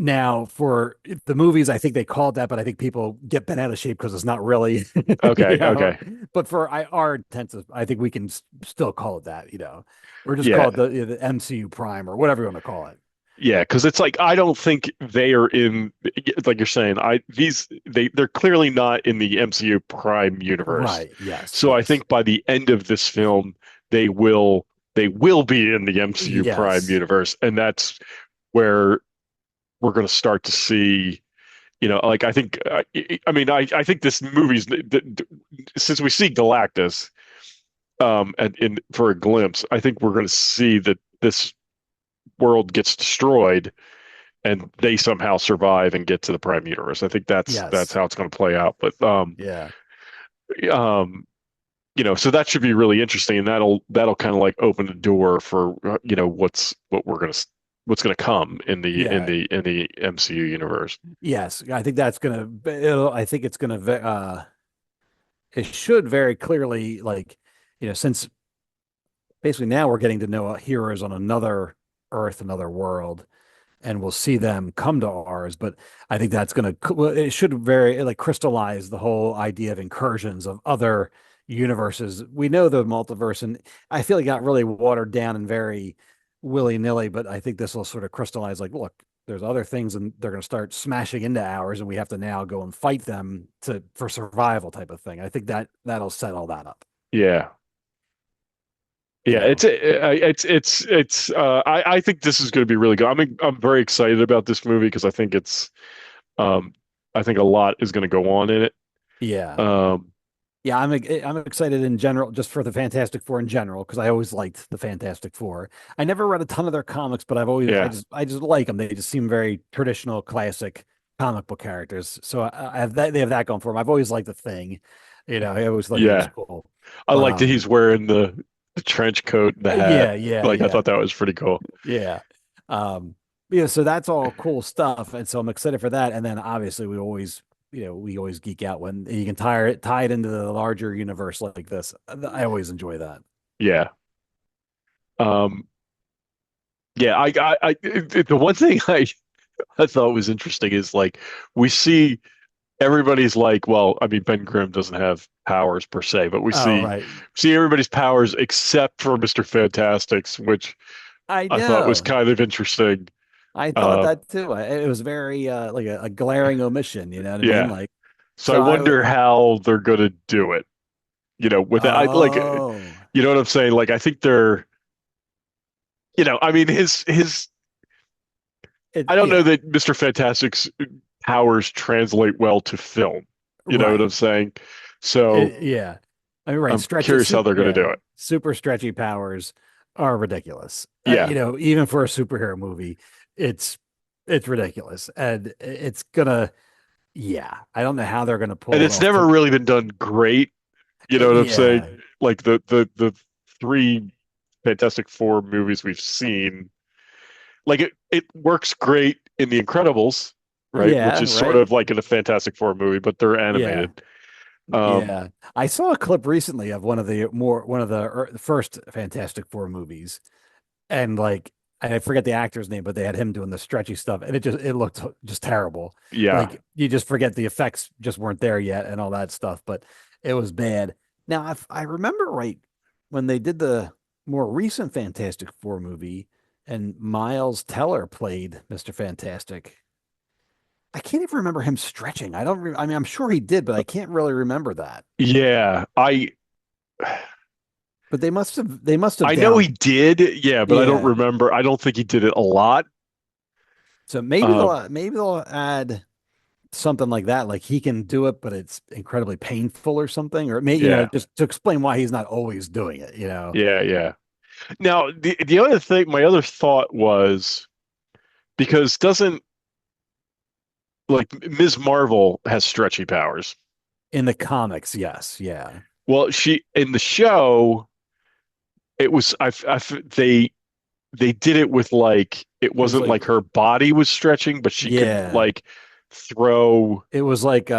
Now for the movies, I think they call it that, but I think people get bent out of shape because it's not really, Okay, okay. But for our intents, I think we can still call it that. Or just Yeah. call it the MCU Prime or whatever you want to call it. Yeah, because it's like I don't think they are in, like you're saying, they're clearly not in the MCU Prime universe. Right. Yes. So I Yes. think by the end of this film, they will they will be in the MCU Prime Yes. universe, and that's where we're going to start to see, like I think, I think this movie's since we see Galactus, for a glimpse, I think we're going to see that this world gets destroyed and they somehow survive and get to the Prime universe. I think that's Yes. how it's going to play out. But Yeah. um, so that should be really interesting, and that'll kind of like open the door for what's gonna come in the Yeah. MCU universe. Yes. I think that's gonna. I think it's gonna. It should very clearly, like, since basically now we're getting to know heroes on another Earth, another world, and we'll see them come to ours. But I think that's going to, it should very like crystallize the whole idea of incursions of other universes. We know the multiverse, and I feel it got really watered down and very willy-nilly, but I think this will sort of crystallize like, look, there's other things and they're going to start smashing into ours and we have to now go and fight them for survival type of thing. I think that'll set all that up. Yeah. You Yeah, know, I think this is going to be really good. I'm very excited about this movie because um I think a lot is going to go on in it. yeah. Um Yeah, I'm excited in general, just for the Fantastic Four in general, because I always liked the Fantastic Four. I never read a ton of their comics, but yeah. I just like them. They just seem very traditional, classic comic book characters. So I have that, they have that going for them. I've always liked the Thing, I always thought he was Yeah. cool. I But like that he's wearing the trench coat and the hat. yeah, yeah, Like I yeah, thought that was pretty cool. yeah. Yeah, so that's all cool stuff, and so I'm excited for that. And then obviously we always geek out when you can tie it into the larger universe like this. I always enjoy that. Yeah. Um yeah, the one thing I thought was interesting is like we see everybody's like, well, I mean, Ben Grimm doesn't have powers per se, but we Oh, see right. see everybody's powers except for Mr. Fantastic's, which I I thought was know. kind of interesting. I thought Uh, that too. It was very like a glaring omission, you know what I mean? yeah. Like, So I so wonder how they're gonna do it. With that, oh, you know what I'm saying? Like, I think they're, I mean, I don't know yeah, that Mr. Fantastic's powers translate well to film. You know what I'm right. saying? So Yeah. I mean, right. I'm curious how they're gonna do it. Super stretchy powers are ridiculous. Yeah. Even for a superhero movie, it's ridiculous, and it's gonna. Yeah, I don't know how they're gonna And pull it it's off. never really been done great. You know what I'm saying? Yeah, Like the three Fantastic Four movies we've seen, like it works great in The Incredibles, right? Which yeah, is sort right. of like in a Fantastic Four movie, but they're Yeah, animated. Um, yeah. I saw a clip recently of one of the first Fantastic Four movies, and like I forget the actor's name, but they had him doing the stretchy stuff, and it looked just terrible. yeah, Like you just forget the effects just weren't there yet, and all that stuff. But it was bad. Now, if I remember right, when they did the more recent Fantastic Four movie, and Miles Teller played Mr. Fantastic, I can't even remember him stretching. I don't. I mean, I'm sure he did, but I can't really remember that. yeah. But they must have I know he down. did, yeah, but I don't Yeah. remember. I don't think he did it a lot. So Um, maybe they'll add something like that, like he can do it, but it's incredibly painful or something, or maybe yeah, just to explain why he's not always doing it. yeah, yeah. Now the other thing, my other thought was because doesn't like Ms. Marvel has stretchy powers. In the comics, yes, yeah, Well, she in the show, it was they did it with like it it was wasn't like her body was stretching, but she could yeah, like throw. it was like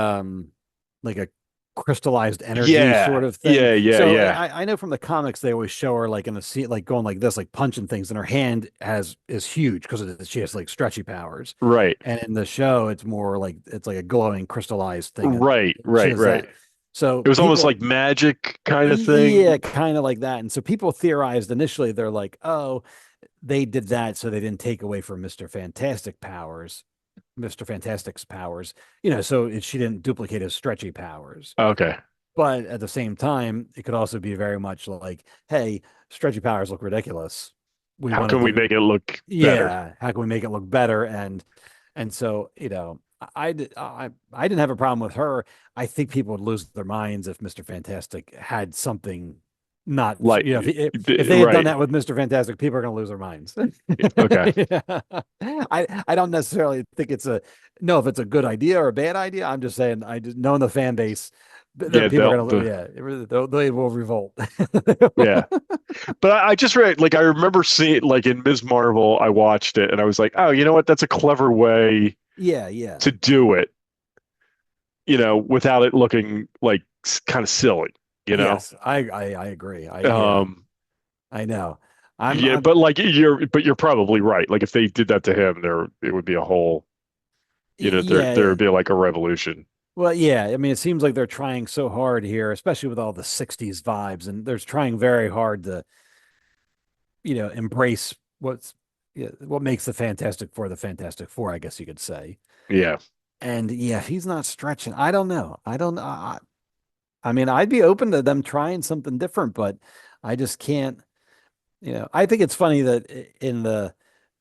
a crystallized energy Yeah, sort of thing. yeah, yeah, So yeah. I know from the comics they always show her like in the scene, like going like this, like punching things, and her hand is huge because she has like stretchy powers. Right, And in the show, it's more like it's like a glowing crystallized thing, and right, she right, does right. that. So It was almost people, like magic kind of yeah, thing. kind of like that. And so people theorized initially, they're like, oh, they did that so they didn't take away from Mr. Fantastic's powers, so she didn't duplicate his stretchy powers. Okay. But at the same time, it could also be very much like, hey, stretchy powers look ridiculous. We How want to can we do, make it look better? yeah, how can we make it look better? And so, I didn't have a problem with her. I think people would lose their minds if Mr. Fantastic had something not, Like, if they had done right. that with Mr. Fantastic, people are going to lose their minds. Okay. Yeah. I don't necessarily think no, if it's a good idea or a bad idea. I'm just saying, I just knowing the fan base, Yeah, people are going to, yeah, they will revolt. yeah. But I just read, like, I remember seeing, like, in Ms. Marvel, I watched it and I was like, oh, you know what? That's a clever way Yeah, yeah. to do it, without it looking like kind of silly, you know? Yes, I agree. Um, I know. yeah, I'm but like you're probably right. Like if they did that to him, it would be a whole, there yeah. would be like a revolution. Well, yeah. I mean, it seems like they're trying so hard here, especially with all the '60s vibes, and they're trying very hard to, embrace what makes the Fantastic Four, I guess you could say. Yeah. And yeah, if he's not stretching, I don't know. I don't know. I mean, I'd be open to them trying something different, but I just can't. I think it's funny that in the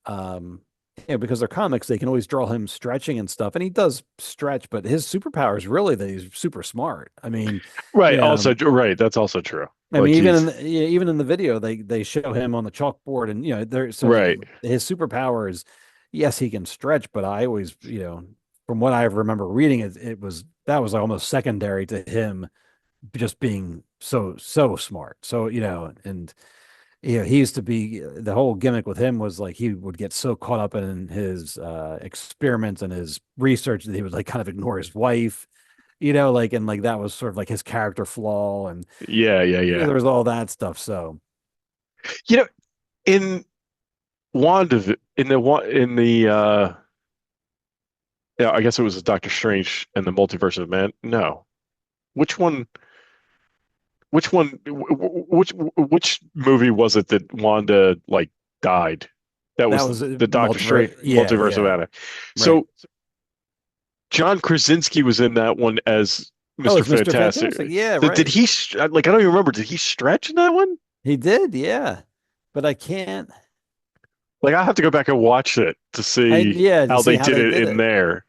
um because they're comics, they can always draw him stretching and stuff, and he does stretch, but his superpower is really that he's super smart. I mean, Right. yeah, Also, right. That's also true. I mean, Like even in the video, they show him on the chalkboard, and there. So right. his superpower is, yes, he can stretch, but I always, from what I remember reading, that was almost secondary to him just being so smart. So and he used to be the whole gimmick with him was like he would get so caught up in his experiments and his research that he would like kind of ignore his wife, like and like that was sort of like his character flaw, and Yeah. Yeah. Yeah. there was all that stuff. So You know, in Wanda, in the yeah, I guess it was Doctor Strange and the Multiverse of Man. No, which one? Which movie was it that Wanda like died? That that was was the Doctor Strange yeah, Multiverse of yeah, Madness. right. So John Krasinski was in that one as Oh, Mr. it's Mr. Fantastic. Fantastic. Yeah, Did right. he like I don't even remember. Did he stretch in that one? He did, yeah. But I can't. Like I have to go back and watch it to see Yeah, to how see they how did they it did in it. there.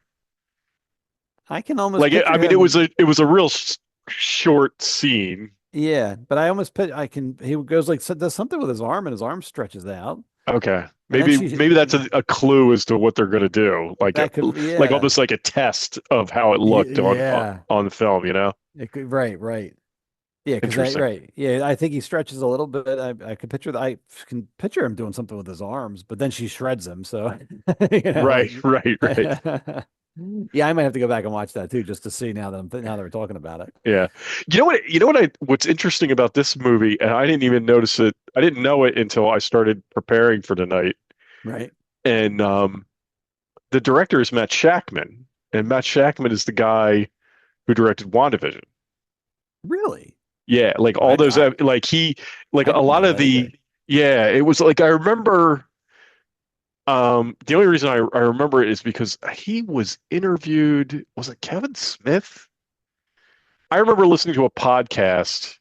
I can almost Like picture I mean, it was him. a real short scene. Yeah, but I almost put I can he goes like does something with his arm and his arm stretches out. Okay. And then Maybe that's a clue as to what they're going to do. that could Like yeah. almost like a test of how it looked Yeah. on the film, you know? It could, right. Yeah, because I Interesting. right. Yeah, I think he stretches a little bit. I could picture I can picture him doing something with his arms, but then she shreds him. So Right, like right. yeah, I might have to go back and watch that too, just to see now that we're talking about it. Yeah. What's interesting about this movie, and I didn't even notice it. I didn't know it until I started preparing for tonight. Right. And the director is Matt Shakman, and Matt Shakman is the guy who directed WandaVision. Really? Yeah, like all those like I a didn't lot know of that either. it was like I remember the only reason I remember it is because he was interviewed, was it Kevin Smith? I remember listening to a podcast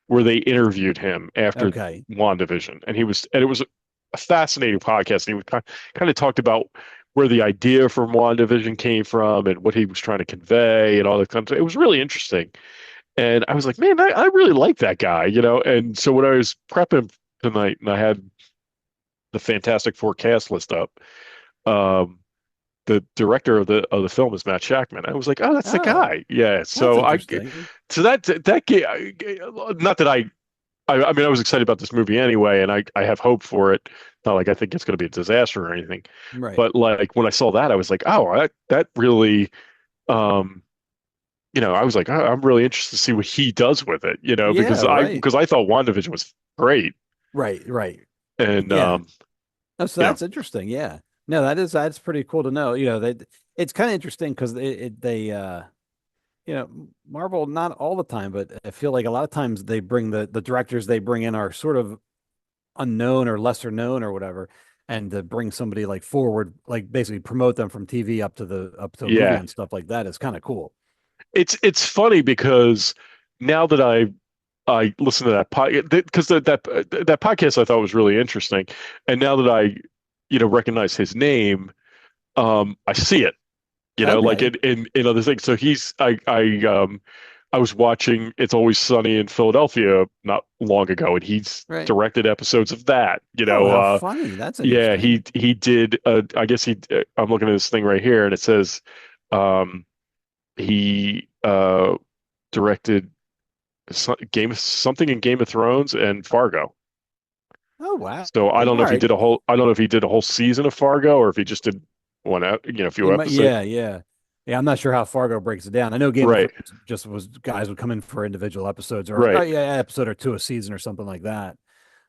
where they interviewed him after Okay. WandaVision, and it was a fascinating podcast. And he was kind of talked about where the idea for WandaVision came from and what he was trying to convey and all that kind of stuff. It was really interesting. And I was like, man, I really like that guy, And so when I was prepping tonight and I had the Fantastic Four cast list up, um, the director of the film is Matt Shakman. I was like, oh, that's the Oh, guy. Yeah. that's So interesting. not that I mean, I was excited about this movie anyway, and I have hope for it. Not like I think it's going to be a disaster or anything, Right. but like when I saw that, I was like, oh, that really, um, I was like, I'm really interested to see what he does with it, Yeah, right. because I thought WandaVision was great, Right. and Yeah. Oh, so you know, that's interesting. Yeah. No, that's pretty cool to know. It's kind of interesting because they Marvel, not all the time, but I feel like a lot of times they bring the directors they bring in are sort of unknown or lesser known or whatever, and to bring somebody like forward, like basically promote them from TV up to a movie Yeah. and stuff like that is kind of cool. It's funny because now that I listen to that podcast, because that podcast I thought was really interesting, and now that I recognize his name, I see it, like Okay. in other things. So I was watching It's Always Sunny in Philadelphia not long ago, and he's Right. directed episodes of that. Oh, how funny. That's Yeah, interesting. he did. I guess I'm looking at this thing right here, and it says um, he directed something in Game of Thrones and Fargo. Oh, wow. So I don't know All if he right. did a whole. I don't know if he did a whole season of Fargo or if he just did a He few might, episodes. yeah, yeah. Yeah, I'm not sure how Fargo breaks it down. I know Game of Right, Thrones just was guys would come in for individual episodes or right. yeah, episode or two a season or something like that.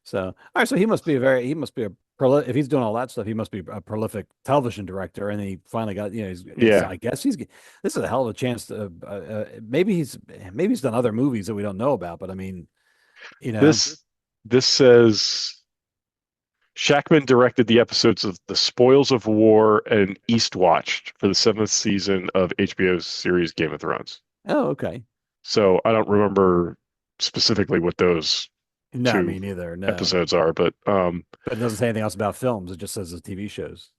So, all right, so he must be if he's doing all that stuff, he must be a prolific television director. And he finally got, Yeah. I guess this is a hell of a chance to, maybe he's done other movies that we don't know about, but I mean, you know, This says Shackman directed the episodes of The Spoils of War and Eastwatch for the seventh season of HBO's series Game of Thrones. oh, okay. So I don't remember specifically what those No, two me neither. No, episodes are, but but it doesn't say anything else about films. It just says the TV shows.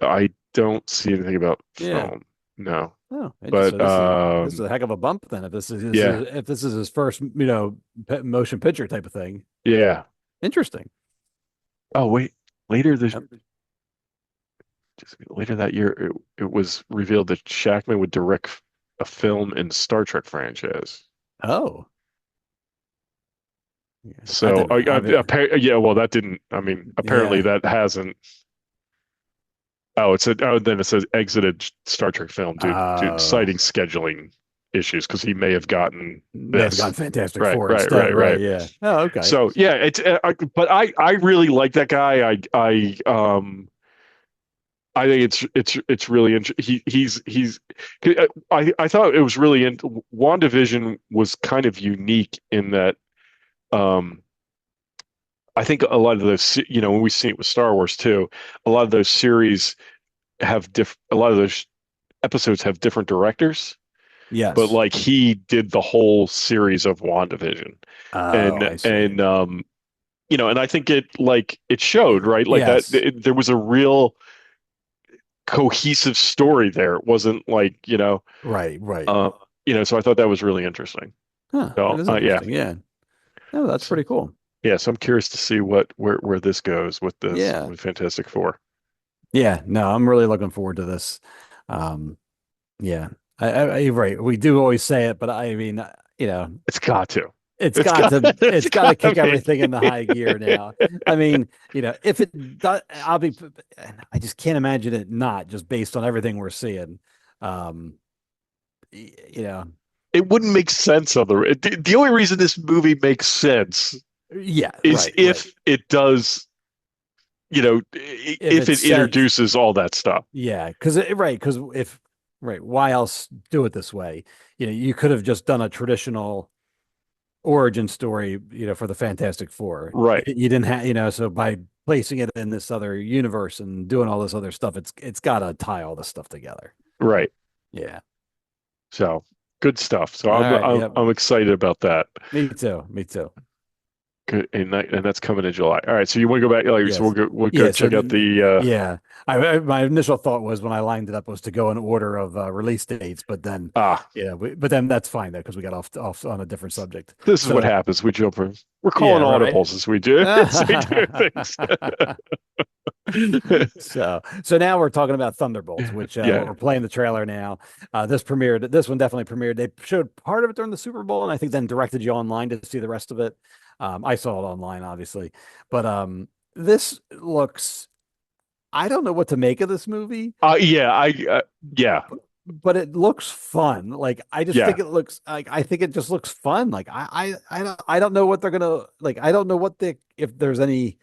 I don't see anything about Yeah. film. No. Oh, But so this is a heck of a bump then. If yeah, if this is his first, motion picture type of thing. yeah. Interesting. Oh wait, later this Yep. just later that year, it was revealed that Shackman would direct a film in the Star Trek franchise. Oh, yeah. That So, didn't. I mean, yeah, well, that didn't. I mean, apparently yeah. that hasn't. Oh, then it says exited Star Trek film due to Uh, citing scheduling issues because he may have gotten may have this. gone Fantastic Right, Four right, instead. right, Right. right. Yeah. Oh, okay. So yeah, but I really like that guy. I think it's really he's I thought it was really WandaVision was kind of unique in that um I think a lot of those when we see it with Star Wars too, a lot of those series have a lot of those episodes have different directors, but Yes. like he did the whole series of WandaVision. Oh, and I see. and and I think it showed, right? Like that Yes. there was a real cohesive story there. It wasn't like, Right. Right. uh, so I thought that was really interesting. Huh. That So, is yeah. interesting. Yeah. No, that's So, pretty cool. yeah, so I'm curious to see where this goes Yeah. with Fantastic Four. Yeah. No, I'm really looking forward to this. Um, yeah. You're right. We do always say it, but I mean, It's got to. it's It's got got to it's it's got to got to kick be. everything into high gear now. I mean, if it does, I just can't imagine it not just based on everything we're seeing. Um, y- you know, It wouldn't make sense the only reason this movie makes sense yeah, is right, right. if it does, If if it's it set, introduces all that stuff. yeah, because if right, why else do it this way? You could have just done a traditional origin story, for the Fantastic Four. Right, You didn't have, so by placing it in this other universe and doing all this other stuff, it's got to tie all this stuff together. right. Yeah. So good stuff. So All I'm right. I'm Yep. I'm excited about that. Me too. Me too. Good, and that's coming in July. All right, so you want to go back? So Yes. we'll go Yeah. So check out the. yeah, my initial thought was when I lined it up was to go in order of release dates, but then Ah, but then that's fine though because we got off on a different subject. this is what So happens. We jump. We're yeah, calling right. audibles as we do as we do things. So now we're talking about Thunderbolts, which Yeah. we're playing the trailer now. This one definitely premiered. They showed part of it during the Super Bowl, and I think then directed you online to see the rest of it. I saw it online, obviously, but this looks. I don't know what to make of this movie, Yeah. Yeah. but it looks fun. Like I just Yeah. think it looks like I think it just looks fun. Like I don't know what they're gonna like. I don't know if there's any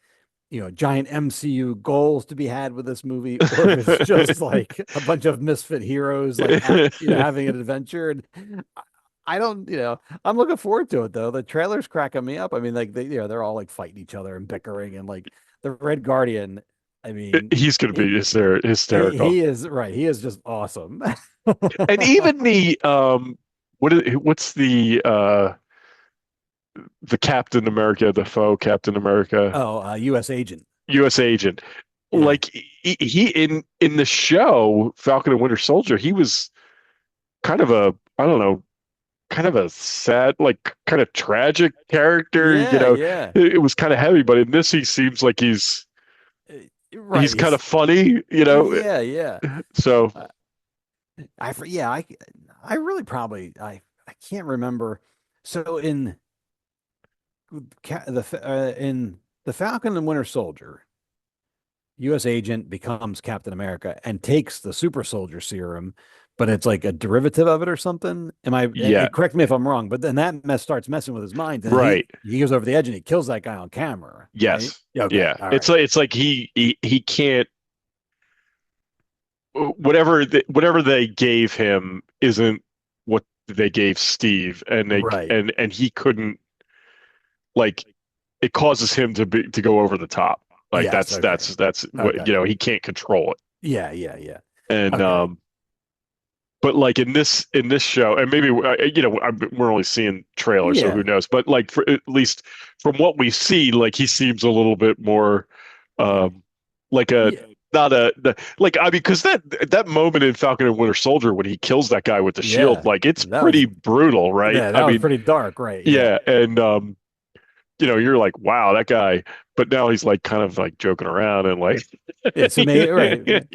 giant MCU goals to be had with this movie, or if it's just like a bunch of misfit heroes, like having an adventure. And I don't, I'm looking forward to it though. The trailer's cracking me up. I mean, like they're all like fighting each other and bickering, and like the Red Guardian. I mean, He's going to be hysterical. he is right. He is just awesome. And even what's the Captain America, the faux Captain America, Oh, U.S. agent. U.S. agent. Yeah. Like he in the show Falcon and Winter Soldier, he was kind of a, I don't know, kind of a sad, like kind of tragic character. Yeah, yeah. It was kind of heavy, but in this he seems like Right. he's kind of funny. Yeah, yeah. So I really probably I can't remember. So in the Falcon and Winter Soldier, U.S. agent becomes Captain America and takes the super soldier serum, but it's like a derivative of it or something. yeah, Correct me if I'm wrong, but then that starts messing with his mind, and right. he goes over the edge and he kills that guy on camera. Right? Yes. Okay. Yeah. All It's like he can't, whatever they gave him isn't what they gave Steve, and Right. and he couldn't, like, it causes him to go over the top. Like Yes, okay. that's what, Okay. he can't control it. Yeah, yeah, yeah. And Okay. but like in this show, and maybe we're only seeing trailers, so Yeah. who knows? But like, for at least from what we see, like he seems a little bit more like a Yeah. not a like, I mean, because that moment in Falcon and Winter Soldier when he kills that guy with the shield, Yeah. like it's That pretty was brutal, right? Yeah, I that was mean, pretty dark, right? yeah, and you're like, wow, that guy. But now he's like kind of like joking around and like, Yeah, so maybe right. Maybe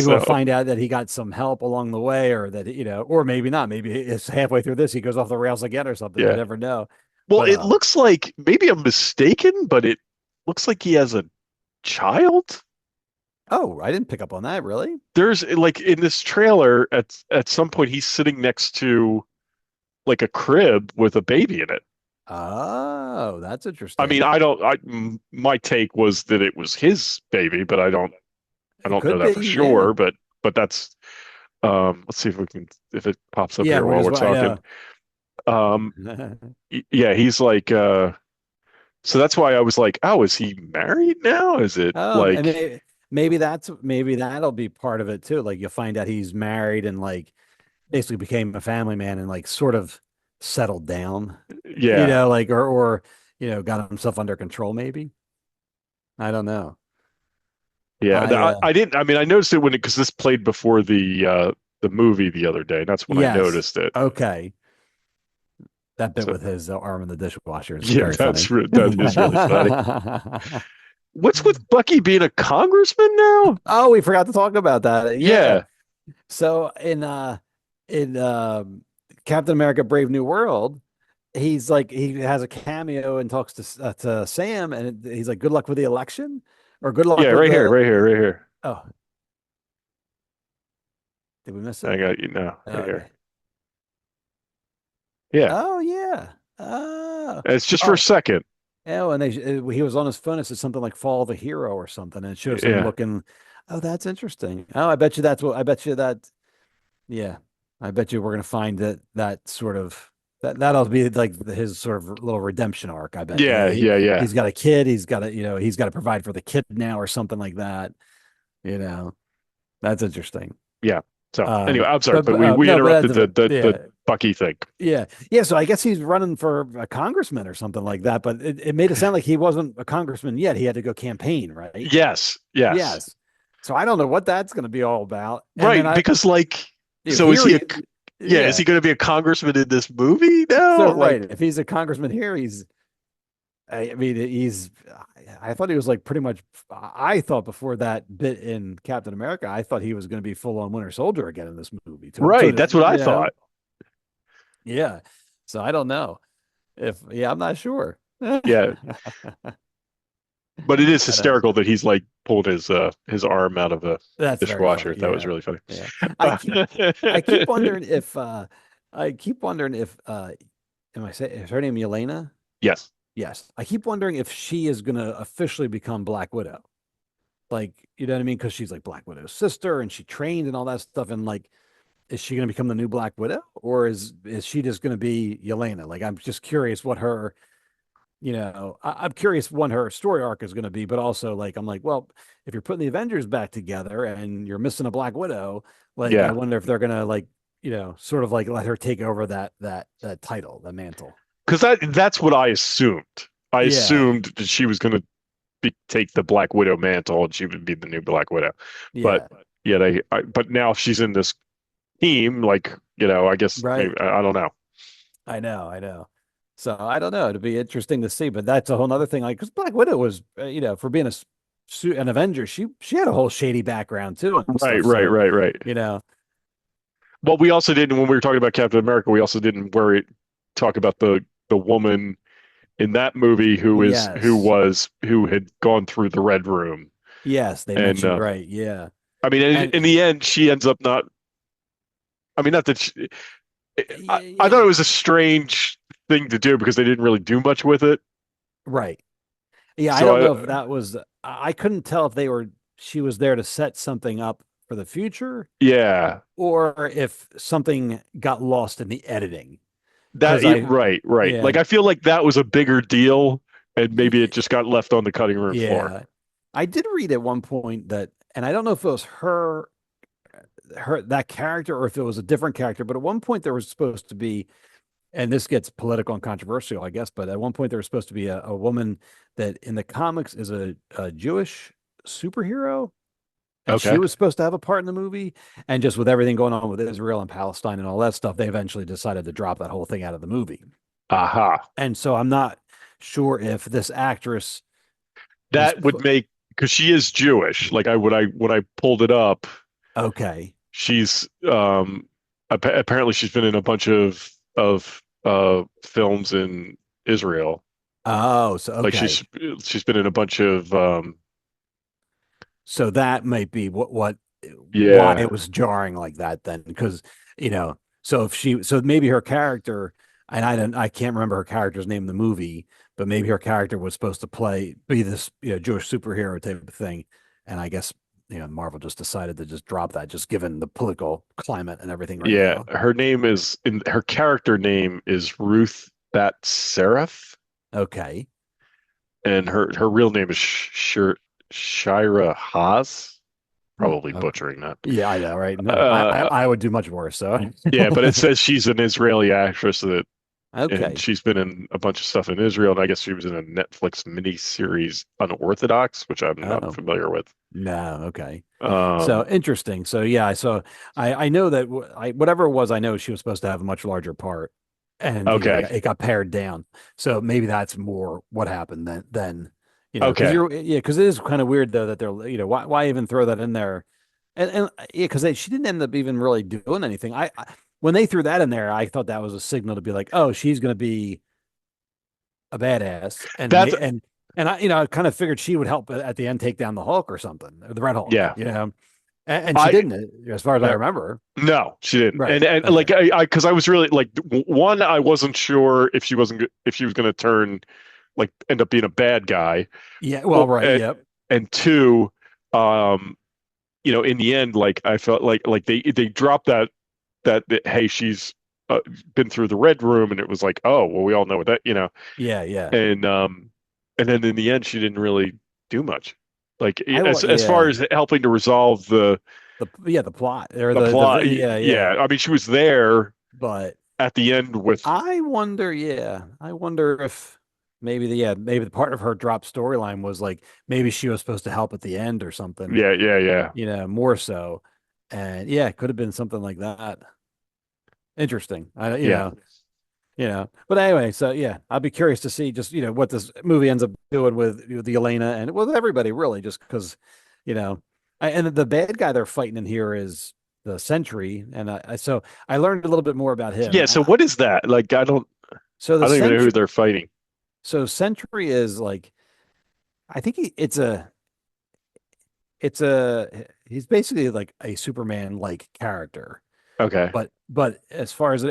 we'll so. find out that he got some help along the way, or that or maybe not. Maybe it's halfway through this he goes off the rails again or something. You Yeah. never know. Well, But it looks like, maybe I'm mistaken, but it looks like he has a child. oh, I didn't pick up on that. Really? There's, like, in this trailer at some point he's sitting next to like a crib with a baby in it. Oh, that's I interesting. mean, my take was that it was his baby, but I don't It know could that for be, sure. But that's, let's see if it pops up yeah. here while we're talking. Yeah, he's like, so that's why I was like, oh, is he married now? Is it And like, maybe that'll be part of it too. Like you'll find out he's married and like basically became a family man and like sort of settled down. yeah. Like or got himself under control. Maybe I don't know. Yeah, I I didn't. I mean, I noticed it because this played before the movie the other day, and that's when I Yes. noticed it. Okay. That bit So with his arm in the dishwasher is yeah, very funny. that is really funny. What's with Bucky being a congressman now? Oh, we forgot to talk about that. Yeah. Yeah, So in Captain America: Brave New World, he's like he has a cameo and talks to Sam, and he's like, "Good luck with the election," or "Good luck yeah, with right here, the." right here. Oh, did we miss it? I got you now, right Okay. here. Yeah, Oh yeah. Oh. it's just for a Oh. second. Oh, and he was on his phone. It said something like "Follow the Hero" or something, and it shows him Yeah, looking. Oh, that's interesting. Oh, I bet you that's what. I bet you that. Yeah, I bet you we're gonna find that sort of that'll be like his sort of little redemption arc. I bet. yeah, yeah. He's got a kid. He's got to provide for the kid now or something like that. That's interesting. Yeah. So anyway, I'm sorry, but we no, but interrupted yeah. the Bucky thing. Yeah. Yeah. So I guess he's running for a congressman or something like that. But it made it sound like he wasn't a congressman yet. He had to go campaign, right? Yes. Yes. So I don't know what that's going to be all about. And Right. Because, like, so is here he is he going to be a congressman in this movie now? So, Like, right. If he's a congressman here, I thought he was like pretty much, I thought before that bit in Captain America, I thought he was going to be full on Winter Soldier again in this movie. right. That's what I thought. Yeah. So I don't know I'm not sure. Yeah. But it is hysterical that he's like pulled his arm out of a That's very dishwasher. funny. That Yeah. was really funny. Yeah. I keep wondering if am I saying is her name Yelena? Yes. Yes. I keep wondering if she is going to officially become Black Widow. Like, you know what I mean? Because she's like Black Widow's sister and she trained and all that stuff. And like, is she going to become the new Black Widow, or is she just going to be Yelena? Like, I'm just curious what her, I'm curious what her story arc is going to be, but also like, I'm like, well, if you're putting the Avengers back together and you're missing a Black Widow, like, I Yeah, wonder if they're going to like, sort of like let her take over that title, the mantle. because that's what I assumed. I Yeah, assumed that she was going to take the Black Widow mantle and she would be the new Black Widow. But yeah, yeah, but now she's in this team, like, I guess maybe right. I don't know. I know. So I don't know. It'd be interesting to see, but that's a whole nother thing. Like, because Black Widow was, for being an Avenger, she had a whole shady background too and Right, stuff. right, So, right, right. you know, Well, we also didn't when we were talking about Captain America, we also didn't talk about the woman in that movie yes, who had gone through the Red Room, yes, they and mentioned right, yeah, I mean, and in the end, she ends up not. I mean, not that I yeah, thought it was a strange thing to do because they didn't really do much with it. right, yeah. I So don't know if that was. I couldn't tell if she was there to set something up for the future, yeah, or if something got lost in the editing. Because right, right. yeah, Like I feel like that was a bigger deal, and maybe it just got left on the cutting room floor. yeah. I did read at one point that, and I don't know if it was that character or if it was a different character, but at one point there was supposed to be, and this gets political and controversial, I guess, but at one point there was supposed to be a woman that in the comics is a Jewish superhero, and she Okay. was supposed to have a part in the movie. And just with everything going on with Israel and Palestine and all that stuff, they eventually decided to drop that whole thing out of the movie. Aha. And so I'm not sure if this actress was That would make because she is Jewish. Like when I pulled it up, okay. she's apparently she's been in a bunch of films in Israel. Oh, so Like okay. she's been in a bunch of So that might be why yeah. it was jarring like that then, because so so maybe her character, and I can't remember her character's name in the movie, but maybe her character was supposed to be this Jewish superhero type of thing, and I guess Marvel just decided to just drop that, just given the political climate and everything right Yeah, now. her character name is Ruth Bat Seraph, Okay. and her real name is Shira Haas. Probably Okay. butchering that. Yeah, I know, right? No, Uh, I would do much worse. So yeah, but it says she's an Israeli actress and okay. she's been in a bunch of stuff in Israel, and I guess she was in a Netflix miniseries Unorthodox, which I'm not Oh, familiar with. no, okay. So Um, interesting. So yeah, so I know that whatever it was, I know she was supposed to have a much larger part, and okay, it got pared down. So maybe that's more what happened than because okay. because it is kind of weird though that they're why even throw that in there, and yeah, because she didn't end up even really doing anything. I when they threw that in there, I thought that was a signal to be like, oh, she's gonna be a badass, That's and I kind of figured she would help at the end take down the Hulk or something, or the Red Hulk, yeah. and she I didn't, as far as I uh, remember. no, she didn't. Right. And Okay. like I because I was really like one, I wasn't sure if if she was going to turn like end up being a bad guy, Yeah. Well, right. and, Yep. two, um, in the end, like I felt like they dropped that hey, she's been through the Red Room, and it was like, oh well, we all know what that. Yeah. Yeah. And and then in the end, she didn't really do much. Like as far Yeah. as helping to resolve The plot or the plot, yeah. Yeah. yeah. I mean, she was there But at the end with I wonder, yeah, I wonder if maybe the part of her drop storyline was like maybe she was supposed to help at the end or something, yeah, yeah, yeah, more so. And yeah, it could have been something like that. Interesting. yeah, But anyway, so yeah, I'll be curious to see just, what this movie ends up doing with the Elena and with everybody really, just because, you know, and the bad guy they're fighting in here is the Sentry. And so I learned a little bit more about him. yeah. So what is that? Like, So the I don't even know who Sentry, they're fighting. so Sentry is like, I think he's basically like a Superman like character. Okay, But as far as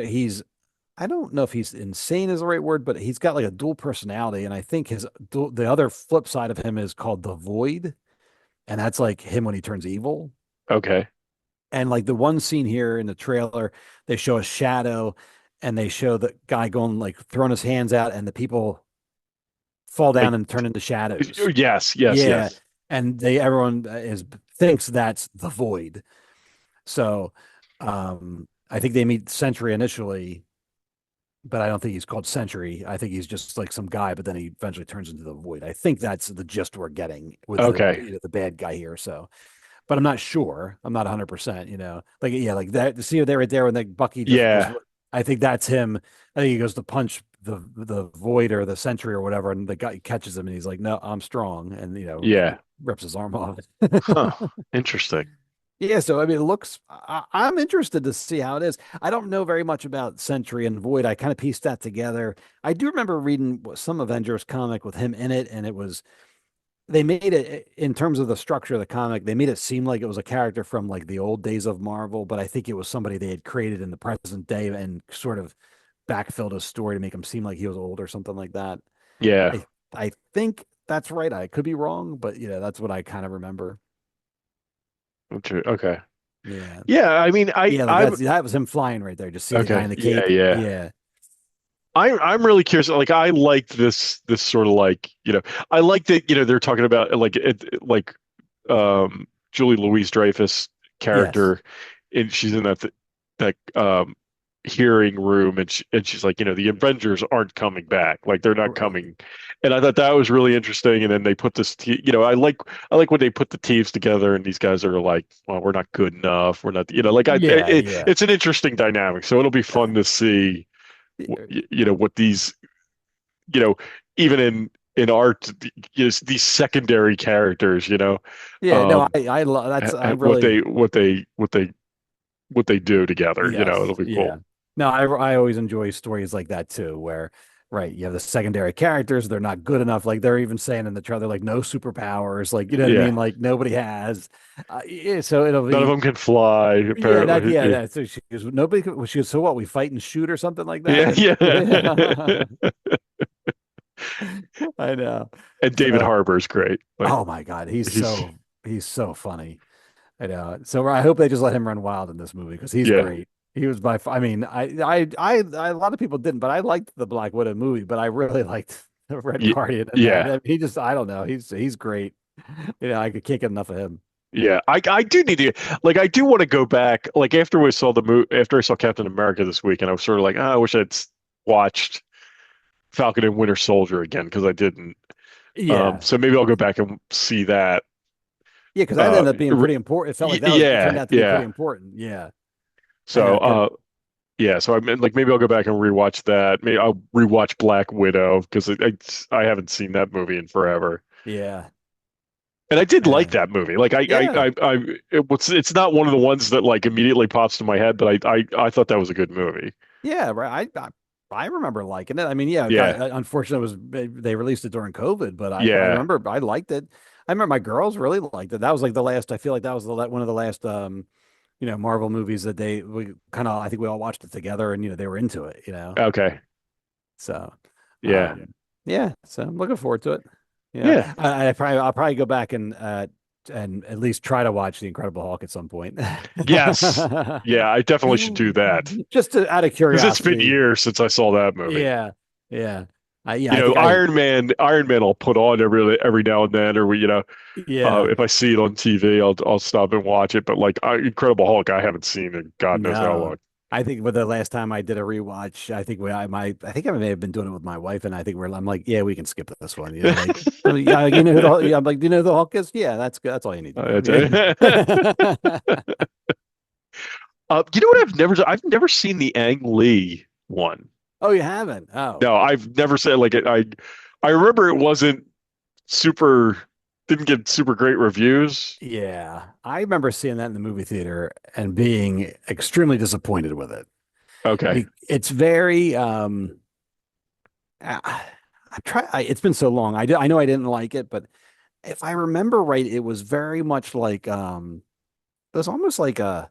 I don't know if he's insane is the right word, but he's got like a dual personality, and I think the other flip side of him is called the Void, and that's like him when he turns evil. okay, And like the one scene here in the trailer, they show a shadow and they show the guy going like throwing his hands out and the people fall Like down and turn into shadows. yes, yes, Yeah. yes. And everyone is thinks that's the void. So I think they meet Sentry initially, but I don't think he's called Sentry. I think he's just like some guy, but then he eventually turns into the void. I think that's the gist we're getting with Okay. the bad guy here. So but I'm not sure. I'm not 100%, like, yeah, like that. See there right there when like Bucky just, Yeah. I think that's him. I think he goes to punch the void or the sentry or whatever, and the guy catches him and he's like, no, I'm strong. And, Yeah. rips his arm off. Huh. Interesting. Yeah. So, I mean, it looks, I'm interested to see how it is. I don't know very much about Sentry and Void. I kind of pieced that together. I do remember reading some Avengers comic with him in it, and it was, they made it in terms of the structure of the comic, they made it seem like it was a character from like the old days of Marvel, but I think it was somebody they had created in the present day and sort of backfilled his story to make him seem like he was old or something like that. Yeah. I think that's right. I could be wrong, but that's what I kind of remember. Okay. Yeah. Yeah. I mean, Yeah, like that was him flying right there. Just see the guy okay. in the Yeah. cape. Yeah. Yeah. I'm really curious. Like, I like this sort of like, I like that, they're talking about like like Julie Louis-Dreyfus Yes. character, and she's in that hearing room, and she's like, the Avengers aren't coming back, like they're not Right. coming, and I thought that was really interesting. And then they put I like when they put the teams together, and these guys are like, well, we're not good enough, we're not, like Yeah, yeah. it's an interesting dynamic. So it'll be fun to see, what these, you know, even in art, these secondary characters, Yeah, no, um, I love that's I what really. they do together. Yes, It'll be yeah. cool. No, I always enjoy stories like that too, where right, you have the secondary characters, they're not good enough. Like they're even saying in the trailer, like no superpowers, like you know what I Yeah, mean? Like nobody has. Yeah, so it'll none of be them can fly, yeah, that apparently. yeah, that so she goes, nobody could, she goes, so what, we fight and shoot or something like that? Yeah, And yeah. I know. And David So Harbour is great. Like oh my God, he's he's so funny. I know. So I hope they just let him run wild in this movie because he's yeah, great. He was I mean, a lot of people didn't, but I liked the Black Widow movie, but I really liked the Red yeah, Guardian in that. I yeah. mean, I don't know. He's great. Can't get enough of him. Yeah, I do need to, like, I do want to go back, like, after I saw Captain America this week, and I was sort of like, I wish watched Falcon and Winter Soldier again, because I didn't. Yeah. So maybe I'll go back and see that. Yeah, because that ended up being R- pretty important. It felt like it turned yeah, out to be pretty yeah. important. Yeah. I So know. yeah, so I mean, like, maybe I'll go back and rewatch that. Maybe I'll rewatch Black Widow, because I haven't seen that movie in forever. Yeah. And I did I like know. that movie. Like Yeah. it's not one of the ones that like immediately pops to my head, but I thought that was a good movie. Yeah, right. I remember liking it. I mean, yeah, it got, Yeah, unfortunately, it was they released it during COVID, but I yeah, remember I liked it. I remember my girls really liked it. That was like the last. I feel like that was one of the last Marvel movies that we kind of. I think we all watched it together, and they were into it. okay, So yeah, yeah. So I'm looking forward to it. yeah, I'll probably go back and at least try to watch The Incredible Hulk at some point. yes, yeah. I definitely should do that, Just out of because it's been curiosity. years since I saw that movie. Yeah, yeah. I think Iron Man, I'll put on every now and then, or yeah. if I see it on TV, I'll stop and watch it. But like Incredible Hulk, I haven't seen in God knows how No. long. I think with the last time I did a rewatch, I think I think I may have been doing it with my wife, and I think I'm like, yeah, we can skip this one. Like, yeah, I'm like, do you know who the Hulk is? Yeah, that's good. That's all you need to know. You know what I've never seen the Ang Lee one. Oh, you haven't? Oh, No, I've never said like it. I remember it wasn't super, didn't get super great reviews. yeah. I remember seeing that in the movie theater and being extremely disappointed with it. Okay. It's very it's been so long. I know I didn't like it, but if I remember right, it was very much like it was almost like an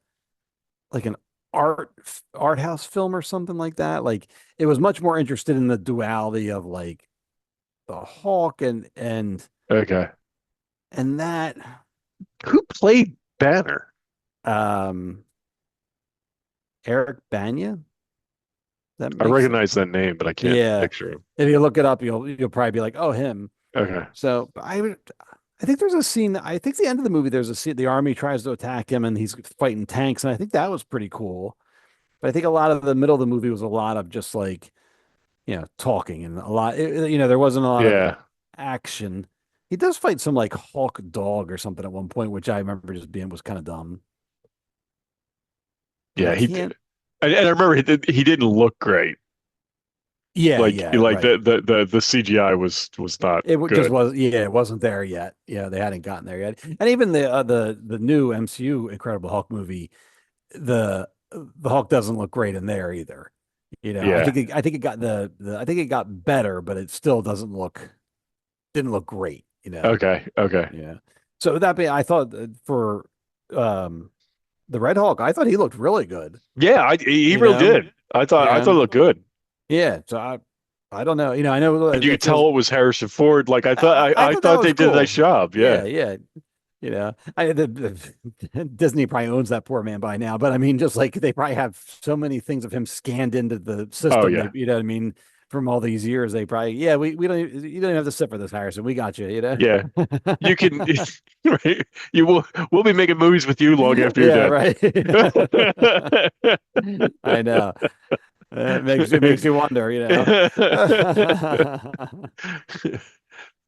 art house film or something like that. Like it was much more interested in the duality of like the Hulk Okay. and that Who played Banner? Um, Eric Banya. That I makes recognize that name, but I can't yeah. picture him. If you look it up, you'll probably be like, oh, him. Okay. So but I think there's a scene. I think the end of the movie, there's a scene. The army tries to attack him, and he's fighting tanks, and I think that was pretty cool. But I think a lot of the middle of the movie was a lot of just like talking and a lot. There wasn't a lot of Yeah. action. He does fight some like Hawk dog or something at one point, which I remember just being was kind of dumb. But I Yeah. can't. And I remember he didn't look great. Yeah, Like yeah, like right. the CGI was not Just good. was yeah, it wasn't there yet. Yeah, they hadn't gotten there yet. And even the new MCU Incredible Hulk movie, the Hulk doesn't look great in there either. Yeah. I think it got I think it got better, but it still didn't look great. Okay. Okay. Yeah. So with that being, I thought for um the Red Hulk, I thought he looked really good. Yeah. He You really know, did. I thought yeah, it looked good. yeah. So I don't know. I know And you it could feels. tell it was Harrison Ford. Like I I thought that thought was they did a nice cool. job. Yeah. Yeah, yeah. Disney probably owns that poor man by now, but I mean, just like they probably have so many things of him scanned into the Oh system. yeah. You know what I mean? From all these years, they probably, yeah, we don't, you don't even have to sit for this, Harrison. We got you, Yeah. You can right? You will we'll be making movies with you long after you're Yeah, dead. right. I know. It makes you wonder,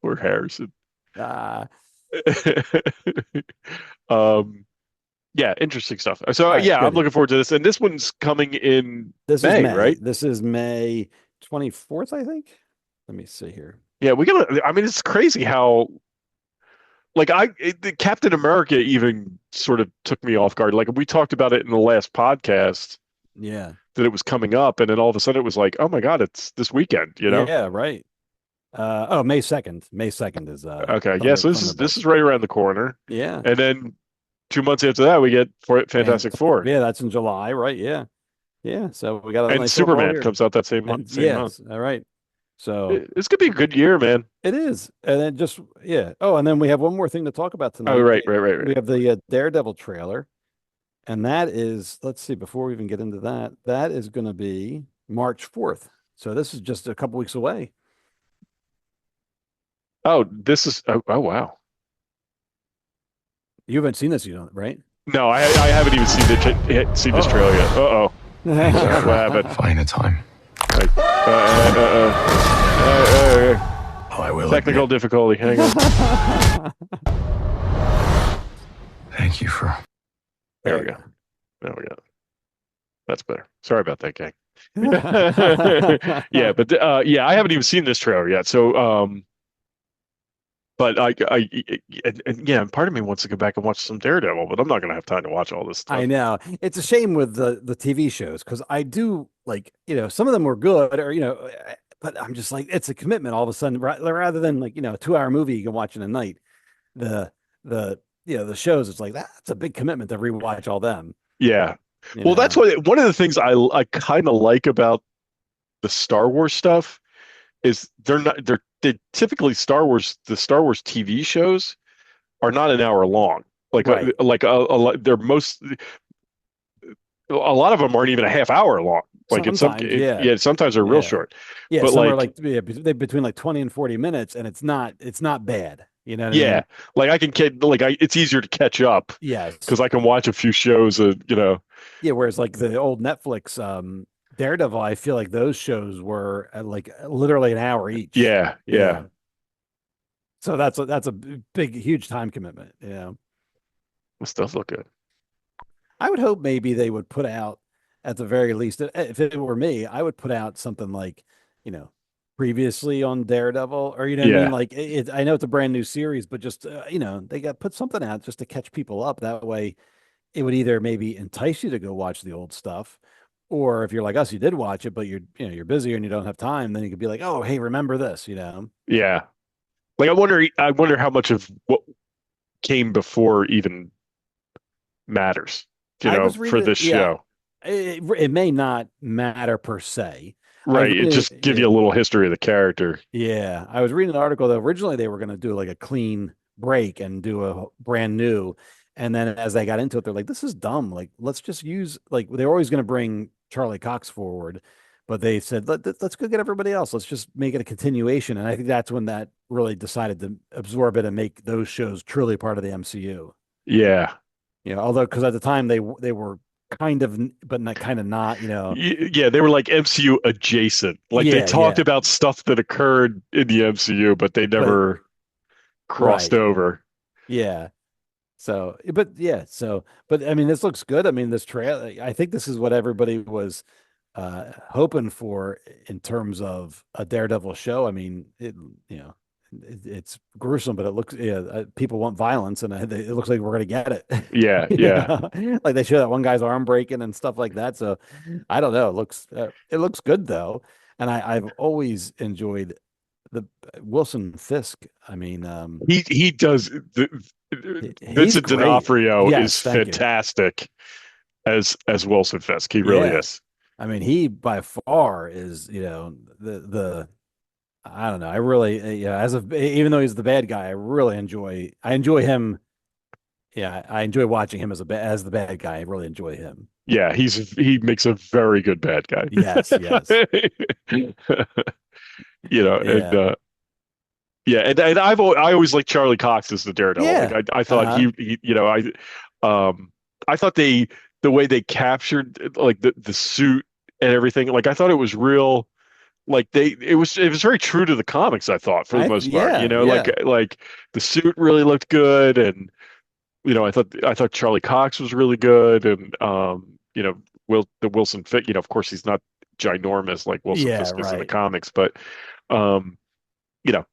Poor Harrison. Uh, um yeah, interesting stuff. So all right, yeah, I'm good. looking forward to this. And this one's coming in This is May, May. right? This is May 24th, I think. Let me see here. Yeah, we gotta. I mean, it's crazy how like the Captain America even sort of took me off guard. Like we talked about it in the last podcast Yeah. that it was coming up, and then all of a sudden it was like, oh my God, it's this weekend, you know? Yeah, right. May 2nd. May 2nd is Okay, yeah, so this Thunderbolts. is right around the corner, Yeah. and then 2 months after that we get Fantastic Fantastic. Four, Yeah, that's in July, right? Yeah. Yeah. So we got a and nice little all Superman here. comes out that And same month. yes, all right. So It's gonna be a good year, man. it is. And then just yeah. Oh, and then we have one more thing to talk about Oh, tonight. We right. have the Daredevil trailer. And that is, let's see, before we even get into that, that is going to be March 4th. So this is just a couple weeks away. Oh, this is oh wow. You haven't seen this, right? No, I haven't even seen this trailer yet. Uh-oh. What happened? Find a time. Right. I will. Technical difficulty. Hang on. Thank you for. There we go. There we go. That's better. Sorry about that, gang. Yeah, but yeah, I haven't even seen this trailer yet. So, but and yeah, part of me wants to go back and watch some Daredevil, but I'm not gonna have time to watch all this stuff. I know. It's a shame with the TV shows because I do like, some of them were good or, but I'm just like, it's a commitment all of a sudden rather than like, a 2 hour movie you can watch in a night. The, the shows, it's like that's a big commitment to rewatch all them. Yeah. You Well, know? that's one of the things I kind of like about the Star Wars stuff is they're typically the Star Wars TV shows are not an hour long. Like Right. they're a lot of them aren't even a half hour long. Like Sometimes, yeah. yeah, sometimes they're real Yeah. short. Yeah, But some are like between like 20 and 40 minutes, and it's not bad. You know what I yeah, mean? like it's easier to catch up Yes. because I can watch a few shows. Yeah, whereas like the old Netflix Daredevil, I feel like those shows were like literally an hour each. Yeah. So that's a big, huge time commitment. Yeah. This does look good. I would hope maybe they would put out at the very least, if it were me, I would put out something like, previously on Daredevil, or what I mean? Yeah. Like I know it's a brand new series, but just they got put something out just to catch people up. That way, it would either maybe entice you to go watch the old stuff, or if you're like us, you did watch it, but you're busy and you don't have time, then you could be like, oh, hey, remember this, Yeah. Like I wonder how much of what came before even matters, I was for reading, this yeah, show. it may not matter per se. I was Right. It reading, just give you a little history of the character. yeah, I was reading an article that originally they were going to do like a clean break and do a brand new, And then as they got into it, they're like, this is dumb. Like, let's just use, like, they're always going to bring Charlie Cox forward, but they said, let's go get everybody else. Let's just make it a continuation. And I think that's when that really decided to absorb it and make those shows truly part of the MCU. Yeah. You know, although, because at the time they were kind of, but not kind of not, you know. Yeah, they were like MCU adjacent. Like they Yeah, talked yeah. about stuff that occurred in the MCU, but they But never crossed right. over. Yeah. So, but yeah, so, but I mean, this looks good. I mean, this trail, I think this is what everybody was hoping for in terms of a Daredevil show. I mean, you know, it's gruesome, but it looks, yeah, people want violence, and it looks like we're gonna get it. Yeah, You yeah. know? Like they show that one guy's arm breaking and stuff like that. So, I don't know. It looks good though, and I've always enjoyed the Wilson Fisk. I mean, He does he's Vincent great. D'Onofrio is Yes, thank you. fantastic as Wilson Fisk. He really Yeah. is. I mean, he by far is, you know, the I don't know. I really, yeah, even though he's the bad guy, I enjoy him. Yeah, I enjoy watching him as the bad guy. I really enjoy him. Yeah, he makes a very good bad guy. Yes, yes. You know, and Yeah. yeah, and I always liked Charlie Cox as the Daredevil. Like Yeah. I thought Uh-huh. he you know I thought the way they captured like the suit and everything, like I thought it was real. Like it was very true to the comics, I thought, for the most part. You Yeah, know, yeah. like the suit really looked good, and you know, I thought Charlie Cox was really good, and you know, the Wilson Fit. You know, of course, he's not ginormous like Wilson Yeah, Fisk is in the right. comics, but um, you know,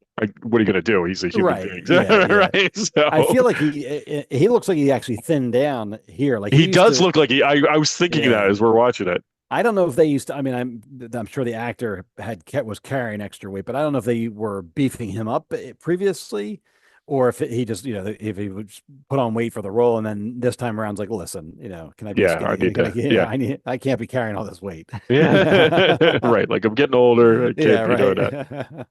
what are you going to do? He's a human Right. being, Yeah, yeah. right? I So feel like he looks like he actually thinned down here. Like he he used does to, look like he. I was thinking that yeah. as we're watching it. I don't know if they used to. I mean, I'm sure the actor was carrying extra weight, but I don't know if they were beefing him up previously, or if he just, you know, if he would just put on weight for the role, and then this time around, like, listen, you know, can I be Yeah, I skinny? need Can I, to. yeah, Yeah, I can't be carrying all this weight. yeah, right. Like I'm getting older. I Yeah, can't be doing right. that.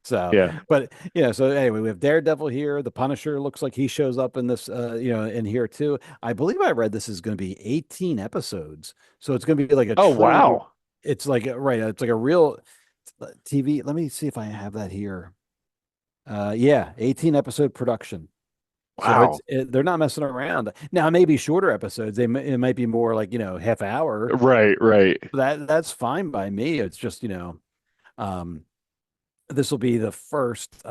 So, Yeah. but yeah, so anyway, we have Daredevil here. The Punisher looks like he shows up in this, you know, in here too. I believe I read this is going to be 18 episodes. So it's going to be like a Oh true, wow. it's like, right, it's like a real TV. Let me see if I have that here. Yeah, 18 episode production. So Wow. they're not messing around. Now, maybe shorter episodes. It might be more like, you know, half hour. Right, right. That's fine by me. It's just, you know, um, this will be the first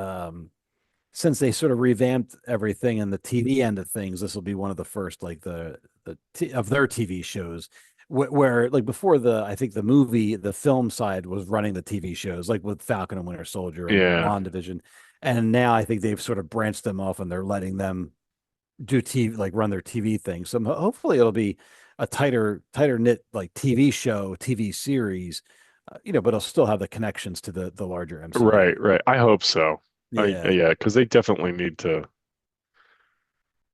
since they sort of revamped everything in the TV end of things. This will be one of the first like of their TV shows where like before I think the film side was running the TV shows like with Falcon and Winter Soldier and Yeah. WandaVision, and now I think they've sort of branched them off and they're letting them do TV, like run their TV thing. So hopefully it'll be a tighter knit like TV show, TV series, you know, but it'll still have the connections to the larger MCU. Right, right. I hope so. Yeah. Yeah, because they definitely need to,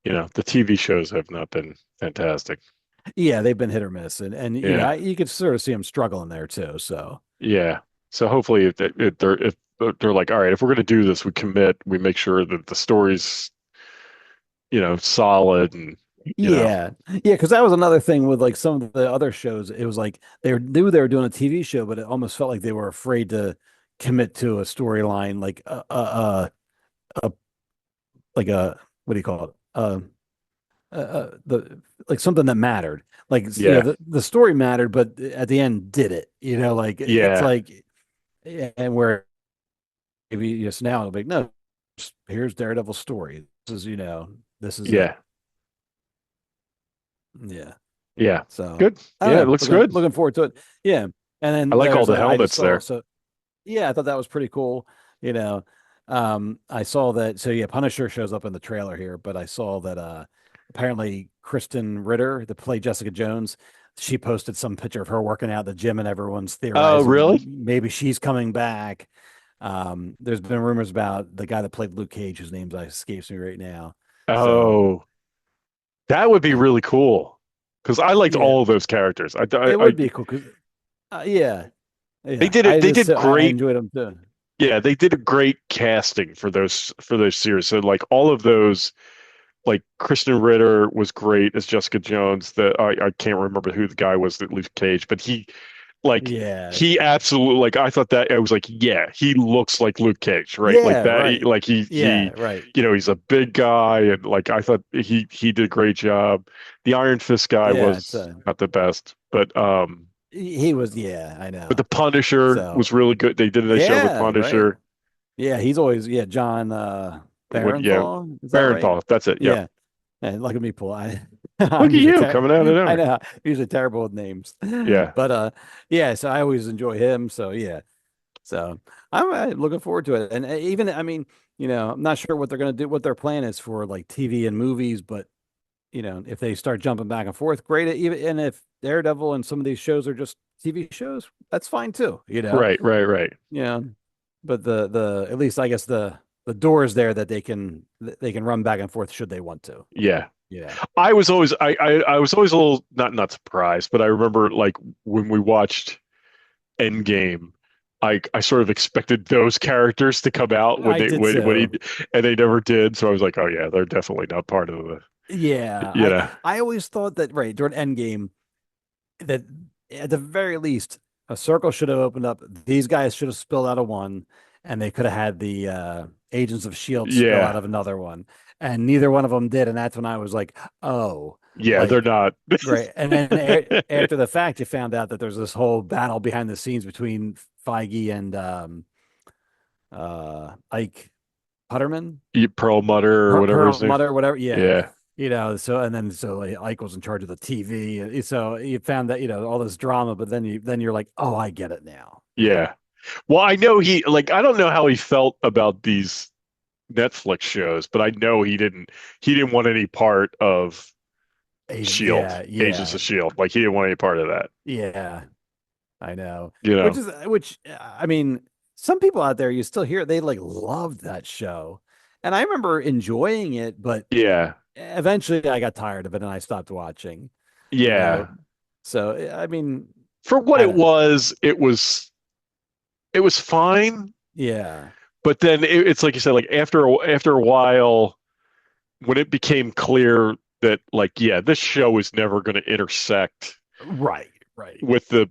you know, the TV shows have not been fantastic. Yeah, they've been hit or miss, and you know Yeah, you could sort of see them struggling there too. So yeah. So hopefully, if they're like, all right, if we're going to do this, we commit, we make sure that the story's, you know, solid, and you know, yeah, because that was another thing with like some of the other shows. It was like knew they were doing a TV show, but it almost felt like they were afraid to commit to a storyline, like a like a what do you call it? The like something that mattered. Like you know yeah, the story mattered, but at the end did it. You know, like it's yeah, like yeah, and where maybe just now it'll be no, here's Daredevil's story. This is, you know, this is it. yeah, Yeah. yeah. So Good. I don't Yeah, it know. looks good. Looking forward to it. Yeah. And I then like all the I just helmets saw, there. so yeah, I thought that was pretty cool. You know, I saw that. So yeah, Punisher shows up in the trailer here, but I saw that apparently Kristen Ritter, that played Jessica Jones, she posted some picture of her working out at the gym, and everyone's Oh, theorizing really? maybe she's coming back. There's been rumors about the guy that played Luke Cage, whose name escapes me right now. So Oh, that would be and really cool. Because I liked yeah, all of those characters. it would be cool because yeah, they yeah, did it. They did I great. enjoyed them too. Yeah, they did a great casting for those series. So like all of those like Kristen Ritter was great as Jessica Jones. I can't remember who the guy was that Luke Cage, but like Yeah. he absolutely like I thought that I was like, yeah, he looks like Luke Cage, right? Like Yeah, that, right. like Yeah, right. he's a big guy, and like I thought he did a great job. The Iron Fist guy Yeah, it's was not the best, but he was, yeah, I but the know. Punisher So, was really good. They did a show with yeah, right. Punisher. Yeah, he's always, yeah, John What? Yeah, Barenthal, is that right? Barenthal. That's it. Yeah. Yeah. And look at me pull. Look I'm at usually you coming out of I nowhere. know, usually terrible with names. Yeah. But yeah, so I always enjoy him. So yeah. So I'm looking forward to it. And even, I mean, I'm not sure what they're going to do, what their plan is for like TV and movies, but if they start jumping back and forth, great. Even and if Daredevil and some of these shows are just TV shows, that's fine too. Right. Right. Right. Yeah. But the at least I guess the door is there that they can run back and forth should they want to. Yeah. Yeah. I was always I was always a little not surprised, but I remember like when we watched Endgame, I sort of expected those characters to come out when I did when he too. and they never did. So I was like, oh yeah, they're definitely not part of the Yeah. I yeah I always thought that right during Endgame that at the very least a circle should have opened up. These guys should have spilled out of one, and they could have had the Agents of Shield spill out yeah of another one, and neither one of them did. And that's when I was like, oh, yeah they're like not great. And then after the fact, you found out that there's this whole battle behind the scenes between Feige and Ike Putterman, Pearl Mutter or whatever his name. Mother, whatever. Yeah. Yeah So and then so like, Ike was in charge of the TV, and so you found that all this drama, but then you're like, oh, I get it now. yeah. Well, I know he like I don't know how he felt about these Netflix shows, but I know he didn't want any part of Shield, Yeah, Agents yeah, of Shield. Like he didn't want any part of that. yeah. I know. You know. Which I mean, some people out there you still hear they like loved that show, and I remember enjoying it, but Yeah. eventually I got tired of it and I stopped watching. You know, Yeah. so I mean, For what I it don't know. was, it was fine. Yeah, But then it's like you said, like after a while, when it became clear that like yeah, this show is never going to intersect right, right. with the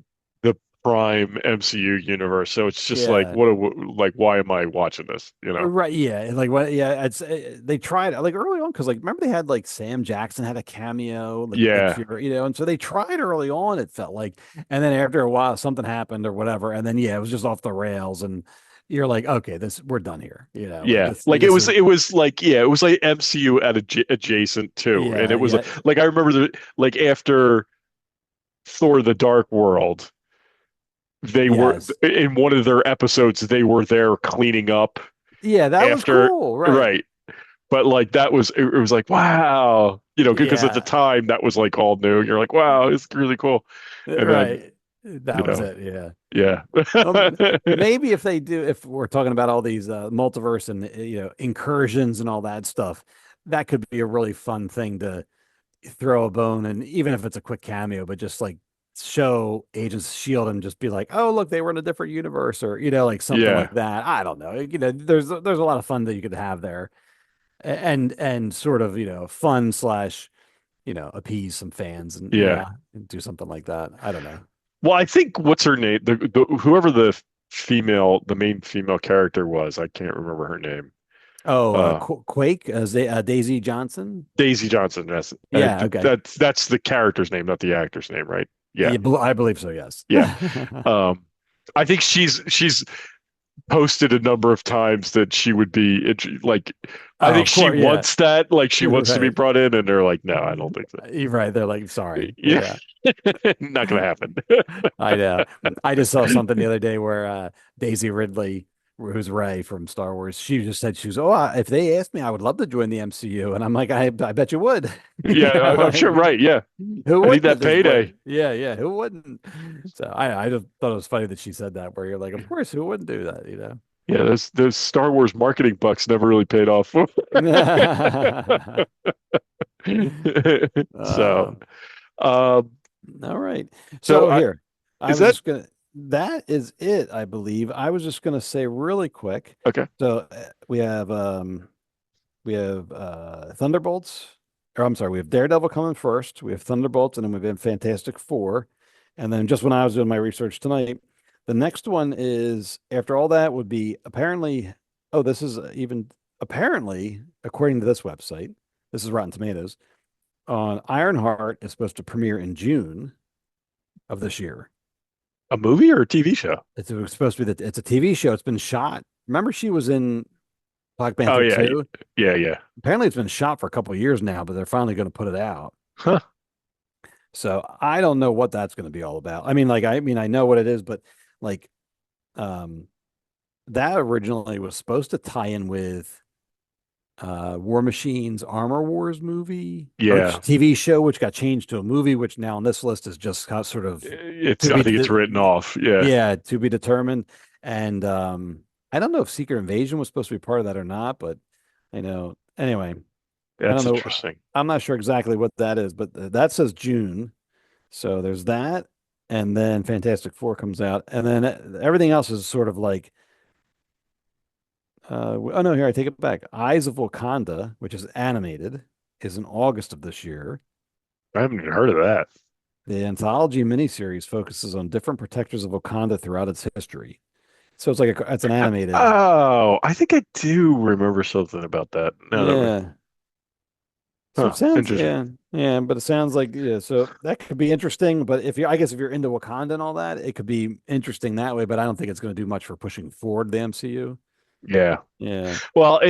prime MCU universe. So it's just like Yeah. like why am I watching this? You know? Right, yeah, and, like what? Yeah, they tried like early on because like remember they had like Sam Jackson had a cameo, like Nick Yeah. Fury, and so they tried early on. It felt like, and then after a while something happened or whatever, and then yeah, it was just off the rails, and you're like, okay, we're done here, like Yeah, this like this is it was like yeah, it was like MCU at adjacent too, and yeah, it was yeah, like I remember like after Thor: The Dark World, they were yes, in one of their episodes they were there cleaning up yeah, that was after cool, right, right, but like that was it was like wow, because at the yeah, time that was like all new. You're like wow, it's really cool, and then right, that was it, yeah. yeah, Maybe if we're talking about all these multiverse and incursions and all that stuff, that could be a really fun thing to throw a bone, and even if it's a quick cameo, but just like show Agents of Shield and just be like, oh look, they were in a different universe, or like something yeah, like that. I don't know. There's a lot of fun that you could have there, and sort of fun slash appease some fans and yeah. and do something like that. I don't know. Well, I think what's her name? Whoever the main female character was, I can't remember her name. Oh, Uh, Quake, Daisy Johnson. Daisy Johnson. Yeah, okay. That's the character's name, not the actor's name, right? Yeah, Yeah, I believe so, yes. yeah. I think she's posted a number of times that she would be like. I Oh, think of she course, yeah. wants that, like she wants to be Right. brought in, and they're like, no, I don't think so. You're right. They're like, sorry. Yeah, Yeah, not gonna happen. I know. I just saw something the other day where Daisy Ridley, who's Ray from Star Wars, she just said if they asked me, I would love to join the MCU, and I'm like, I bet you would. Yeah, I'm sure. Right? Yeah, Who I need wouldn't that at this point? payday. Yeah, yeah. Who wouldn't? So I just thought it was funny that she said that, where you're like, of course, who wouldn't do that? Yeah, those Star Wars marketing bucks never really paid off. Uh, So, um, all right. so So here, I is was that just gonna. That is it, I believe. I was just gonna say really quick. okay? So we have We have Thunderbolts, or I'm sorry, we have Daredevil coming first. We have Thunderbolts, and then we've been Fantastic Four. And then just when I was doing my research tonight, the next one is after all that would be apparently, oh, this is even apparently, according to this website, this is Rotten Tomatoes, on Ironheart is supposed to premiere in June of this year. A movie or a TV show? It's supposed to be that it's a TV show. It's been shot. Remember, she was in Black Oh Panther yeah, 2. yeah. Apparently, it's been shot for a couple of years now, but they're finally going to put it out. Huh. So I don't know what that's going to be all about. I mean, I know what it is, but like, um, that originally was supposed to tie in with War Machine's Armor Wars movie or Yeah. TV show, which got changed to a movie, which now on this list is just sort of I think it's written off. Yeah. yeah, to be determined. And I don't know if Secret Invasion was supposed to be part of that or not, but I know anyway. I don't That's know. interesting. I'm not sure exactly what that is, but that says June. So there's that. And then Fantastic Four comes out. And then everything else is sort of like, oh no, here, I take it back. Eyes of Wakanda, which is animated, is in August of this year. I haven't even heard of that. The anthology miniseries focuses on different protectors of Wakanda throughout its history. So it's like it's an animated. Oh, I think I do remember something about that. Yeah. So it sounds, interesting. yeah, but it sounds like, yeah, so that could be interesting. But I guess if you're into Wakanda and all that, it could be interesting that way. But I don't think it's going to do much for pushing forward the MCU. Yeah. Yeah. Well,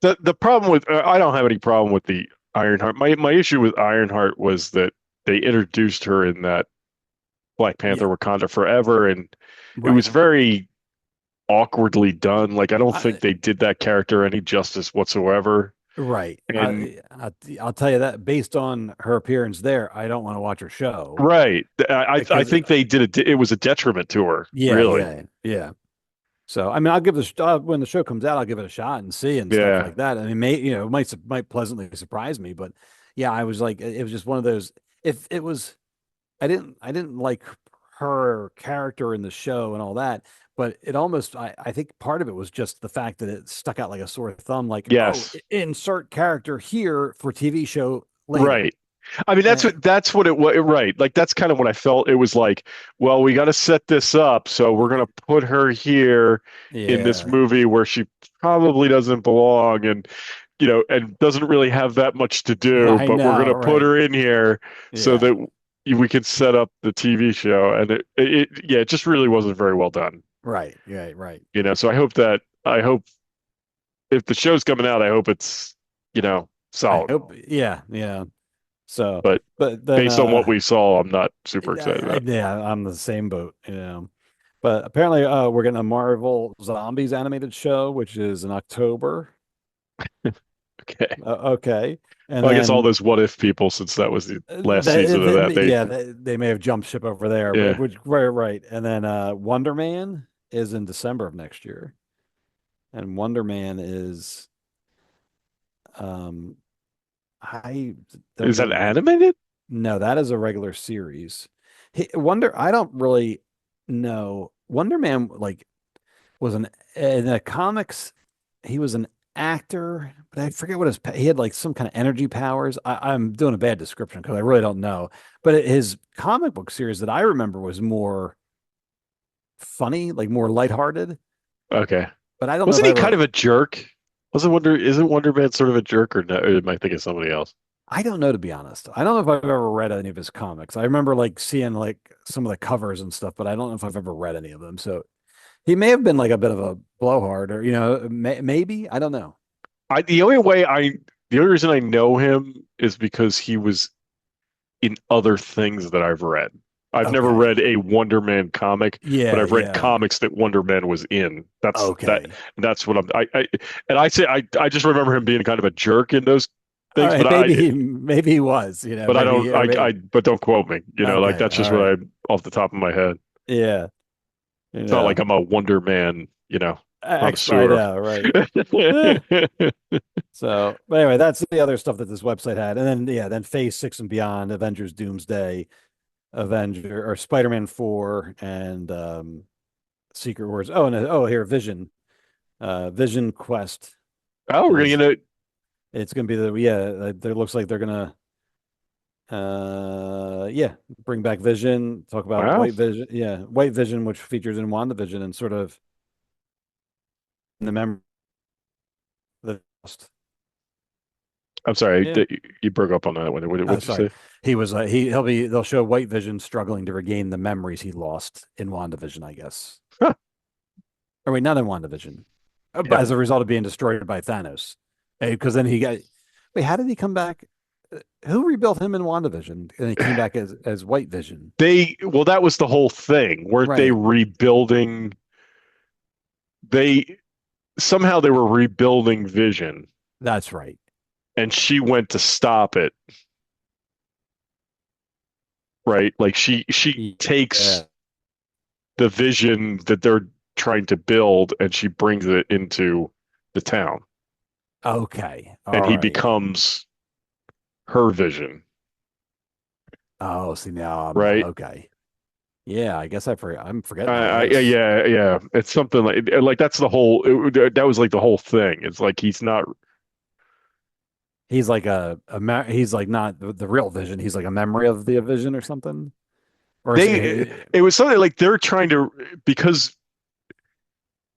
the problem with I don't have any problem with the Ironheart. My issue with Ironheart was that they introduced her in that Black Panther Wakanda Forever, and it Right. was very awkwardly done. Like I don't think they did that character any justice whatsoever. Right. And I'll tell you that based on her appearance there, I don't want to watch her show. right, I Because think they did it. It was a detriment to her. yeah, Really. yeah. So I mean, I'll give this when the show comes out, I'll give it a shot and see and stuff Yeah. like that. I mean, it might pleasantly surprise me, but yeah, I was like, it was just one of those. If it was, I didn't like her character in the show and all that, but it almost, I think part of it was just the fact that it stuck out like a sore thumb, like, oh, Yes. insert character here for TV show later. Right. I mean, that's what it was. Right. Like that's kind of what I felt. It was like, well, we got to set this up, so we're gonna put her here in this Yeah, movie where she probably doesn't belong, and and doesn't really have that much to do, I but we're know, gonna put right? her in here so Yeah, that we can set up the TV show, and it just really wasn't very well done. right. So I hope if the show's coming out, I hope it's I solid. hope, yeah. So, But but then, based on what we saw, I'm not super excited about yeah, I'm the same boat. But apparently, we're getting a Marvel Zombies animated show, which is in October. it. Okay. Okay, and Well, I guess all then those what if people, since that was the last season of that, yeah, they may have jumped ship over there, yeah. which right. And then Wonder Man is in December of next year, and Wonder Man is um I don't Is that even animated? no, that is a regular series. I don't really know. Wonder Man like was in the comics. He was an actor, but I forget what he had like some kind of energy powers. I'm doing a bad description because I really don't know. But his comic book series that I remember was more funny, like more lighthearted. Okay. But I don't know if Wasn't I he kind ever. of a jerk? Isn't Wonder Man sort of a jerk, or no? Or am I thinking of somebody else? I don't know, to be honest. I don't know if I've ever read any of his comics. I remember like seeing like some of the covers and stuff, but I don't know if I've ever read any of them. So he may have been like a bit of a blowhard, or maybe I don't know. The only reason I know him is because he was in other things that I've read. I've never Okay. read a Wonder Man comic, but Yeah, I've read yeah. comics that Wonder Man was in. Okay. That's what I say I just remember him being kind of a jerk in those All things, right, maybe he was, but I maybe, don't or maybe. but don't quote me. Like Okay, that's just all what right. I off the top of my head. Yeah, It's not like I'm a Wonder Man, I connoisseur. know, right. Eh, So, but anyway, that's the other stuff that this website had, and then then Phase 6 and beyond, Avengers, Doomsday, Avenger or Spider-Man 4, and Secret Wars. Oh, and here Vision, Vision Quest. Oh, we're gonna is get it. it's gonna be there looks like they're gonna yeah, bring back Vision, talk about Wow. White Vision, yeah, White Vision, which features in WandaVision and sort of in the memory of the I'm sorry, yeah. you broke up on that one. What Oh, did you sorry. say? He was they'll show White Vision struggling to regain the memories he lost in WandaVision, I guess. Huh. Or wait, not in WandaVision. But Yeah. as a result of being destroyed by Thanos. Because then he got wait, how did he come back? Who rebuilt him in WandaVision? And he came back as White Vision. Well, that was the whole thing. Weren't they Right. rebuilding? They somehow they were rebuilding Vision, That's right. and she went to stop it. Right? Like she takes Yeah. the Vision that they're trying to build, and she brings it into the town, Okay. and All he right. becomes her Vision. Oh, see now I'm Right? okay. Yeah, I guess I'm forgetting all this. Yeah, yeah. It's something like that's the whole. That was like the whole thing. It's like he's not. He's like he's like not the real Vision. He's like a memory of the Vision or something. Or is They. It was something like they're trying to because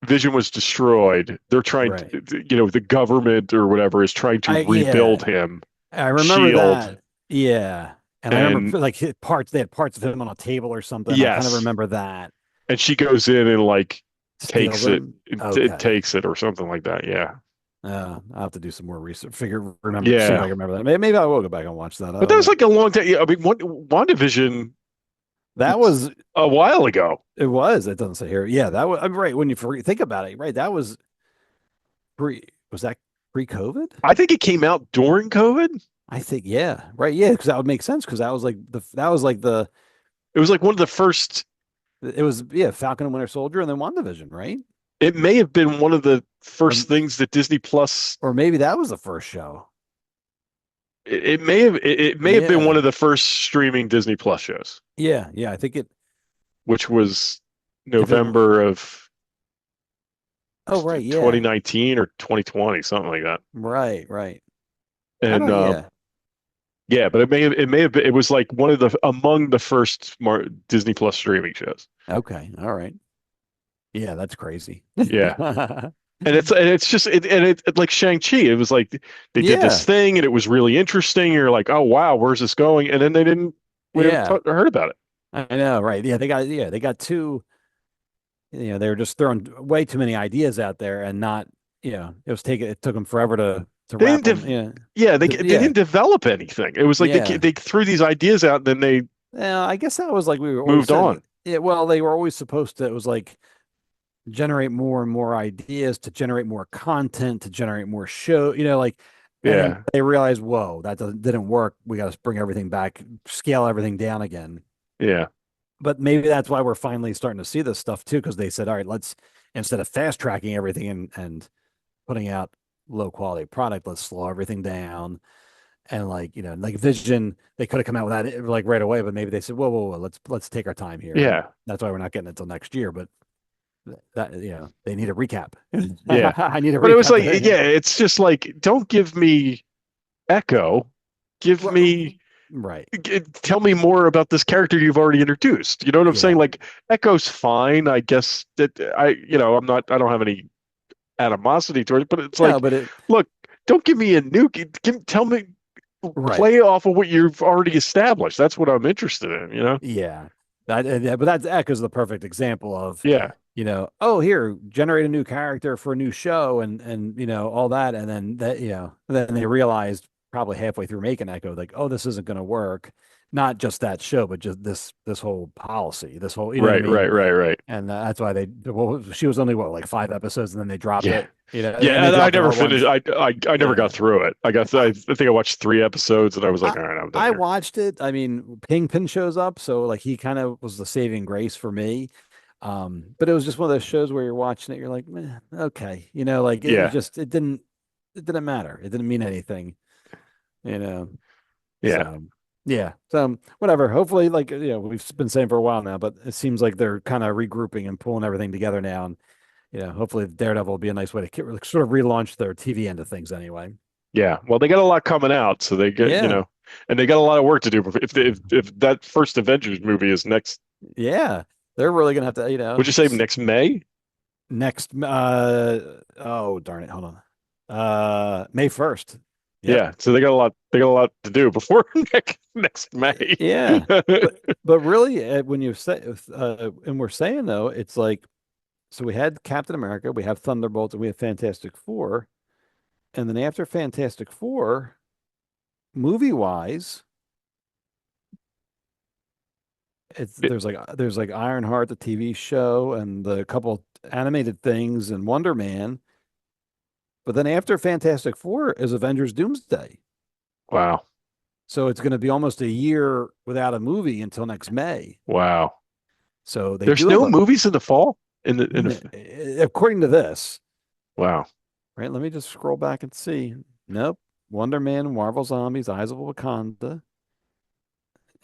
Vision was destroyed. They're trying right. to, the government or whatever is trying to rebuild Yeah, him. I remember Shield that. Yeah. And I and remember like they had parts of him on a table or something. I kind of yes, remember that. and she goes in and like Steals takes it, him. Okay. takes it or something like that. Yeah, I'll have to do some more research. See if I yeah. can remember that. Maybe I will go back and watch that. I But that don't was know. like a long time. Yeah, I mean, WandaVision That was a while ago. it was. It doesn't say here. Yeah, that was I'm right when you think about it. Right, that was was that pre-COVID? I think it came out during COVID. I think yeah, right, yeah, because that would make sense because that was like the It was like one of the first. it was yeah Falcon and Winter Soldier and then WandaVision, right? It may have been one of the Or first things that Disney Plus. or maybe that was the first show. It may have been one Yeah, of the first streaming Disney Plus shows, yeah. I think it which was if it November of oh right, yeah, 2019 or 2020, something like that. right. I And don't yeah. yeah, but it may have been, it was like one of the among the first Disney Plus streaming shows. Okay, all right. Yeah, that's crazy. Yeah. And it's just like Shang-Chi. It was like they did this Yeah, thing and it was really interesting. You're like, oh wow, where's this going? And then we never yeah. heard about it. I know, right? They got two. They were just throwing way too many ideas out there, and not it took them forever to They wrap didn't them. yeah, they Yeah, didn't develop anything. It was like yeah. they threw these ideas out and then they Yeah, I guess that was like we were always moved said. on. Yeah, well, they were always supposed to. It was like generate more and more ideas to generate more content to generate more show. And then Yeah. they realized, whoa, didn't work. We got to bring everything back, scale everything down again. Yeah. But maybe that's why we're finally starting to see this stuff too, because they said, all right, let's instead of fast tracking everything and putting out low quality product, let's slow everything down. And like Vision, they could have come out with that like right away, but maybe they said, whoa, let's take our time here. And Yeah. that's why we're not getting it until next year. But that they need a recap. Yeah. I need a But it was like, recap. yeah, it's just like, don't give me Echo. Give me Right. tell me more about this character you've already introduced. You know what I'm saying? Yeah. Like Echo's fine. I guess that I don't have any animosity toward it, but it's No, like, but it look, don't give me a new, tell me, right. play off of what you've already established. That's what I'm interested in. Yeah. But that's Echo's the perfect example of, Yeah. oh, here, generate a new character for a new show and all that. And then then they realized probably halfway through making Echo, like, oh, this isn't going to work. Not just that show, but just this whole policy, this whole, what I Right, mean? right. And that's why she was only like 5 episodes and then they dropped Yeah. it, and Yeah, they and I dropped it never all at finished. once. I never Yeah. got through it. I think I watched 3 episodes and I was like, I, all right, I'm done I here. watched it. I mean, Kingpin shows up, so like he kind of was the saving grace for me. But it was just one of those shows where you're watching it, you're like, okay, like Yeah, it didn't matter. It didn't mean anything, you know. yeah, So yeah, so whatever. Hopefully, like we've been saying for a while now, but it seems like they're kind of regrouping and pulling everything together now. And hopefully Daredevil will be a nice way to sort of relaunch their TV end of things anyway. Yeah, well, they got a lot coming out, so they get Yeah. and they got a lot of work to do. If that first Avengers movie is next, Yeah. They're really gonna have to, would you say next May? next oh darn it, hold on. May 1st. Yep. Yeah, so they got a lot to do before next May. Yeah. But really when you say and we're saying though, it's like, so we had Captain America, we have Thunderbolts, and we have Fantastic Four. And then after Fantastic Four, movie wise, there's like Ironheart, the TV show, and the couple animated things, and Wonder Man. But then after Fantastic Four is Avengers Doomsday. Wow. So it's going to be almost a year without a movie until next May. Wow. So There's no movies in the fall according to this. Wow. Right, let me just scroll back and see. Nope. Wonder Man, Marvel Zombies, Eyes of Wakanda.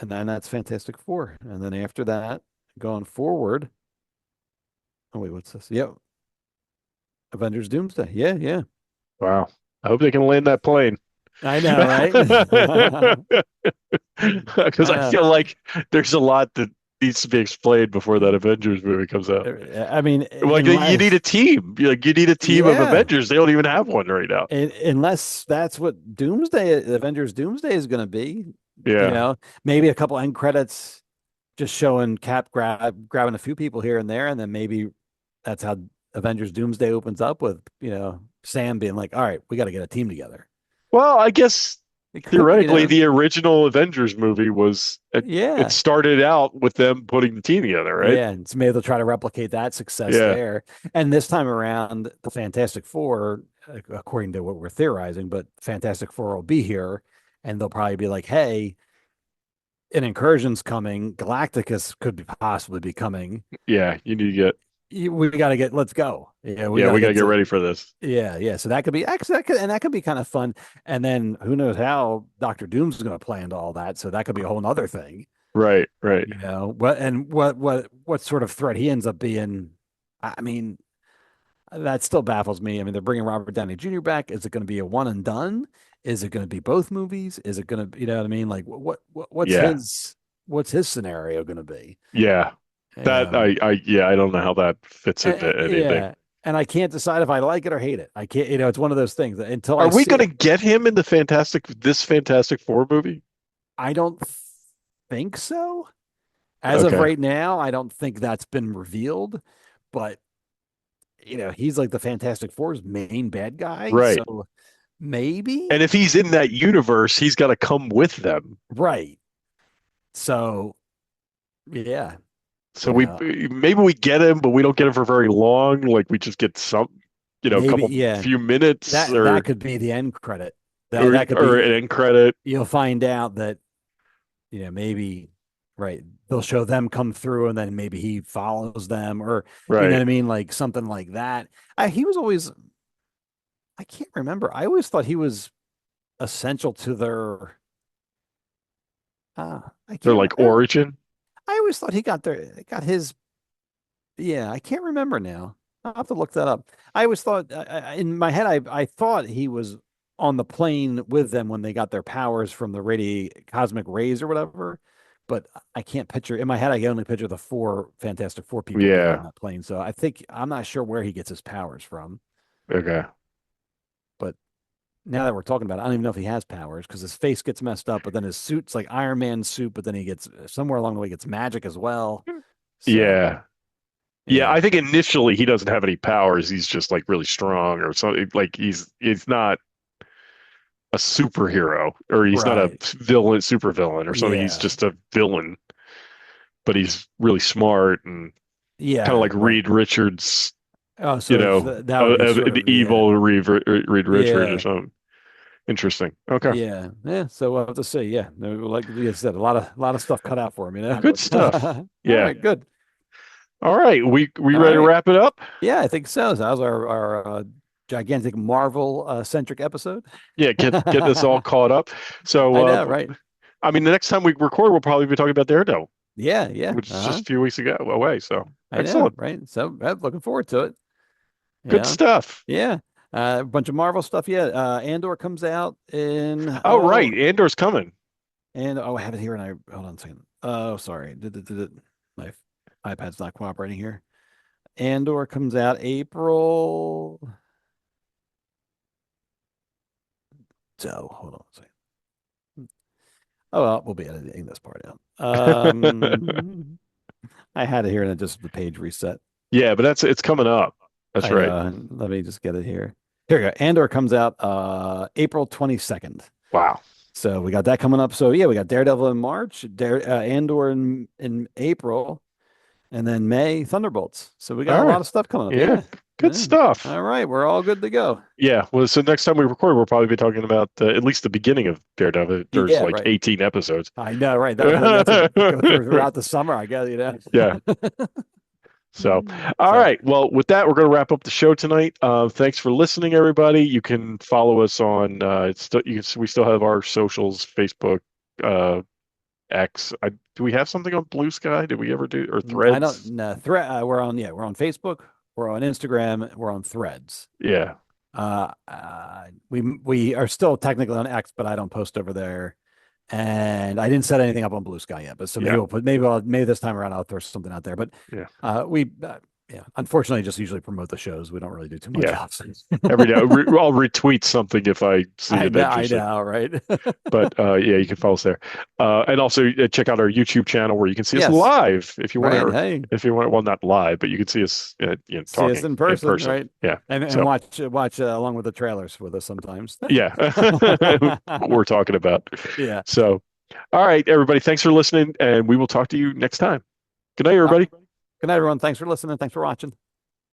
And then that's Fantastic Four. And then after that, going forward. Oh, wait, what's this? Yep. Avengers Doomsday. Yeah, yeah. Wow. I hope they can land that plane. I know, right? Because I feel like there's a lot that needs to be explained before that Avengers movie comes out. I mean, like you need a team. You need a team of Yeah. Avengers. They don't even have one right now. Unless that's what Avengers Doomsday is going to be. Yeah. Maybe a couple end credits just showing Cap grabbing a few people here and there, and then maybe that's how Avengers Doomsday opens up with, Sam being like, all right, we got to get a team together. Well, I guess theoretically, you know? the original Avengers movie was it started out with them putting the team together, right? Yeah, and so maybe they'll try to replicate that success there. And this time around, the Fantastic Four, according to what we're theorizing, but Fantastic Four will be here, and they'll probably be like, hey, an incursion's coming. Galacticus could possibly be coming. Yeah, you need to get. We got to get. Let's go. Yeah, we got to get ready for this. Yeah, yeah. So that could be that could be kind of fun. And then who knows how Doctor Doom's going to play into all that? So that could be a whole other thing. Right, right. What sort of threat he ends up being? I mean, that still baffles me. I mean, they're bringing Robert Downey Jr. back. Is it going to be a one and done? Is it going to be both movies? Is it going to, you know what I mean? Like what's his scenario going to be? Yeah. That I don't know how that fits into anything. Yeah. And I can't decide if I like it or hate it. I can't, it's one of those things until Are we going to get him in this Fantastic Four movie? I don't think so. As of right now, I don't think that's been revealed, but he's like the Fantastic Four's main bad guy. Right. So maybe. And if he's in that universe, he's got to come with them. Right. So, yeah. So maybe we get him, but we don't get him for very long. Like we just get some, few minutes. That could be the end credit. That could be an end credit. You'll find out that, maybe, right, they'll show them come through, and then maybe he follows them, or right. You know what I mean, like something like that. He was always, I can't remember. I always thought he was essential to their. Their like origin. I always thought he got his. Yeah, I can't remember now. I'll have to look that up. I always thought in my head, I thought he was on the plane with them when they got their powers from the cosmic rays or whatever. But I can't picture in my head. I can only picture the four Fantastic Four people on that plane. So I'm not sure where he gets his powers from. Okay. But now that we're talking about it, I don't even know if he has powers because his face gets messed up, but then his suit's like Iron Man's suit, but then he gets somewhere along the way gets magic as well. So, yeah. I think initially he doesn't have any powers. He's just like really strong or something. Like he's not a superhero or he's not a super villain or something. He's just a villain, but he's really smart and kind of like Reed Richards. Oh, so the evil Reed Richards or something. Interesting. Okay. Yeah. So we'll have to see. Yeah, like you said, a lot of stuff cut out for him. Good stuff. Yeah. All right, good. All right, we ready to wrap it up? Yeah, I think so. So that was our gigantic Marvel centric episode. Yeah, get this all caught up. So I know, right? I mean, the next time we record, we'll probably be talking about Daredevil. Yeah. Which is just a few weeks away. So excellent, right? So looking forward to it. Good stuff. Yeah. A bunch of Marvel stuff. Yeah. Andor comes out in Oh, right. Andor's coming. And I have it here, and I hold on a second. Oh, sorry. My iPad's not cooperating here. Andor comes out April. So hold on a second. Oh well, we'll be editing this part out. I had it here, and it just the page reset. Yeah, but it's coming up. That's right. Let me just get it here. Here we go. Andor comes out April 22nd. Wow. So we got that coming up. So yeah, we got Daredevil in March, Andor in April, and then May Thunderbolts. So we got a lot of stuff coming up. Yeah. Good stuff. All right, we're all good to go. Yeah. Well, so next time we record, we'll probably be talking about at least the beginning of Daredevil. There's 18 episodes. I know, right? That's go throughout the summer, I guess. Yeah. So, all right. Well, with that, we're going to wrap up the show tonight. Thanks for listening, everybody. You can follow us on. We still have our socials: Facebook, X. Do we have something on Blue Sky? Did we ever do or Threads? I don't know. We're on. Yeah, we're on Facebook. We're on Instagram. We're on Threads. Yeah. We are still technically on X, but I don't post over there. And I didn't set anything up on Blue Sky yet, but so maybe this time around I'll throw something out there. But unfortunately, just usually promote the shows. We don't really do too much else. Every day I'll retweet something if I see it. I know, right? But you can follow us there, and also check out our YouTube channel where you can see us live if you want to. If you want, well, not live, but you can see us, talking see us in person, right? Yeah, and watch along with the trailers with us sometimes. Yeah, what we're talking about. Yeah. So, all right, everybody, thanks for listening, and we will talk to you next time. Good night, everybody. Good night, everyone. Thanks for listening. Thanks for watching.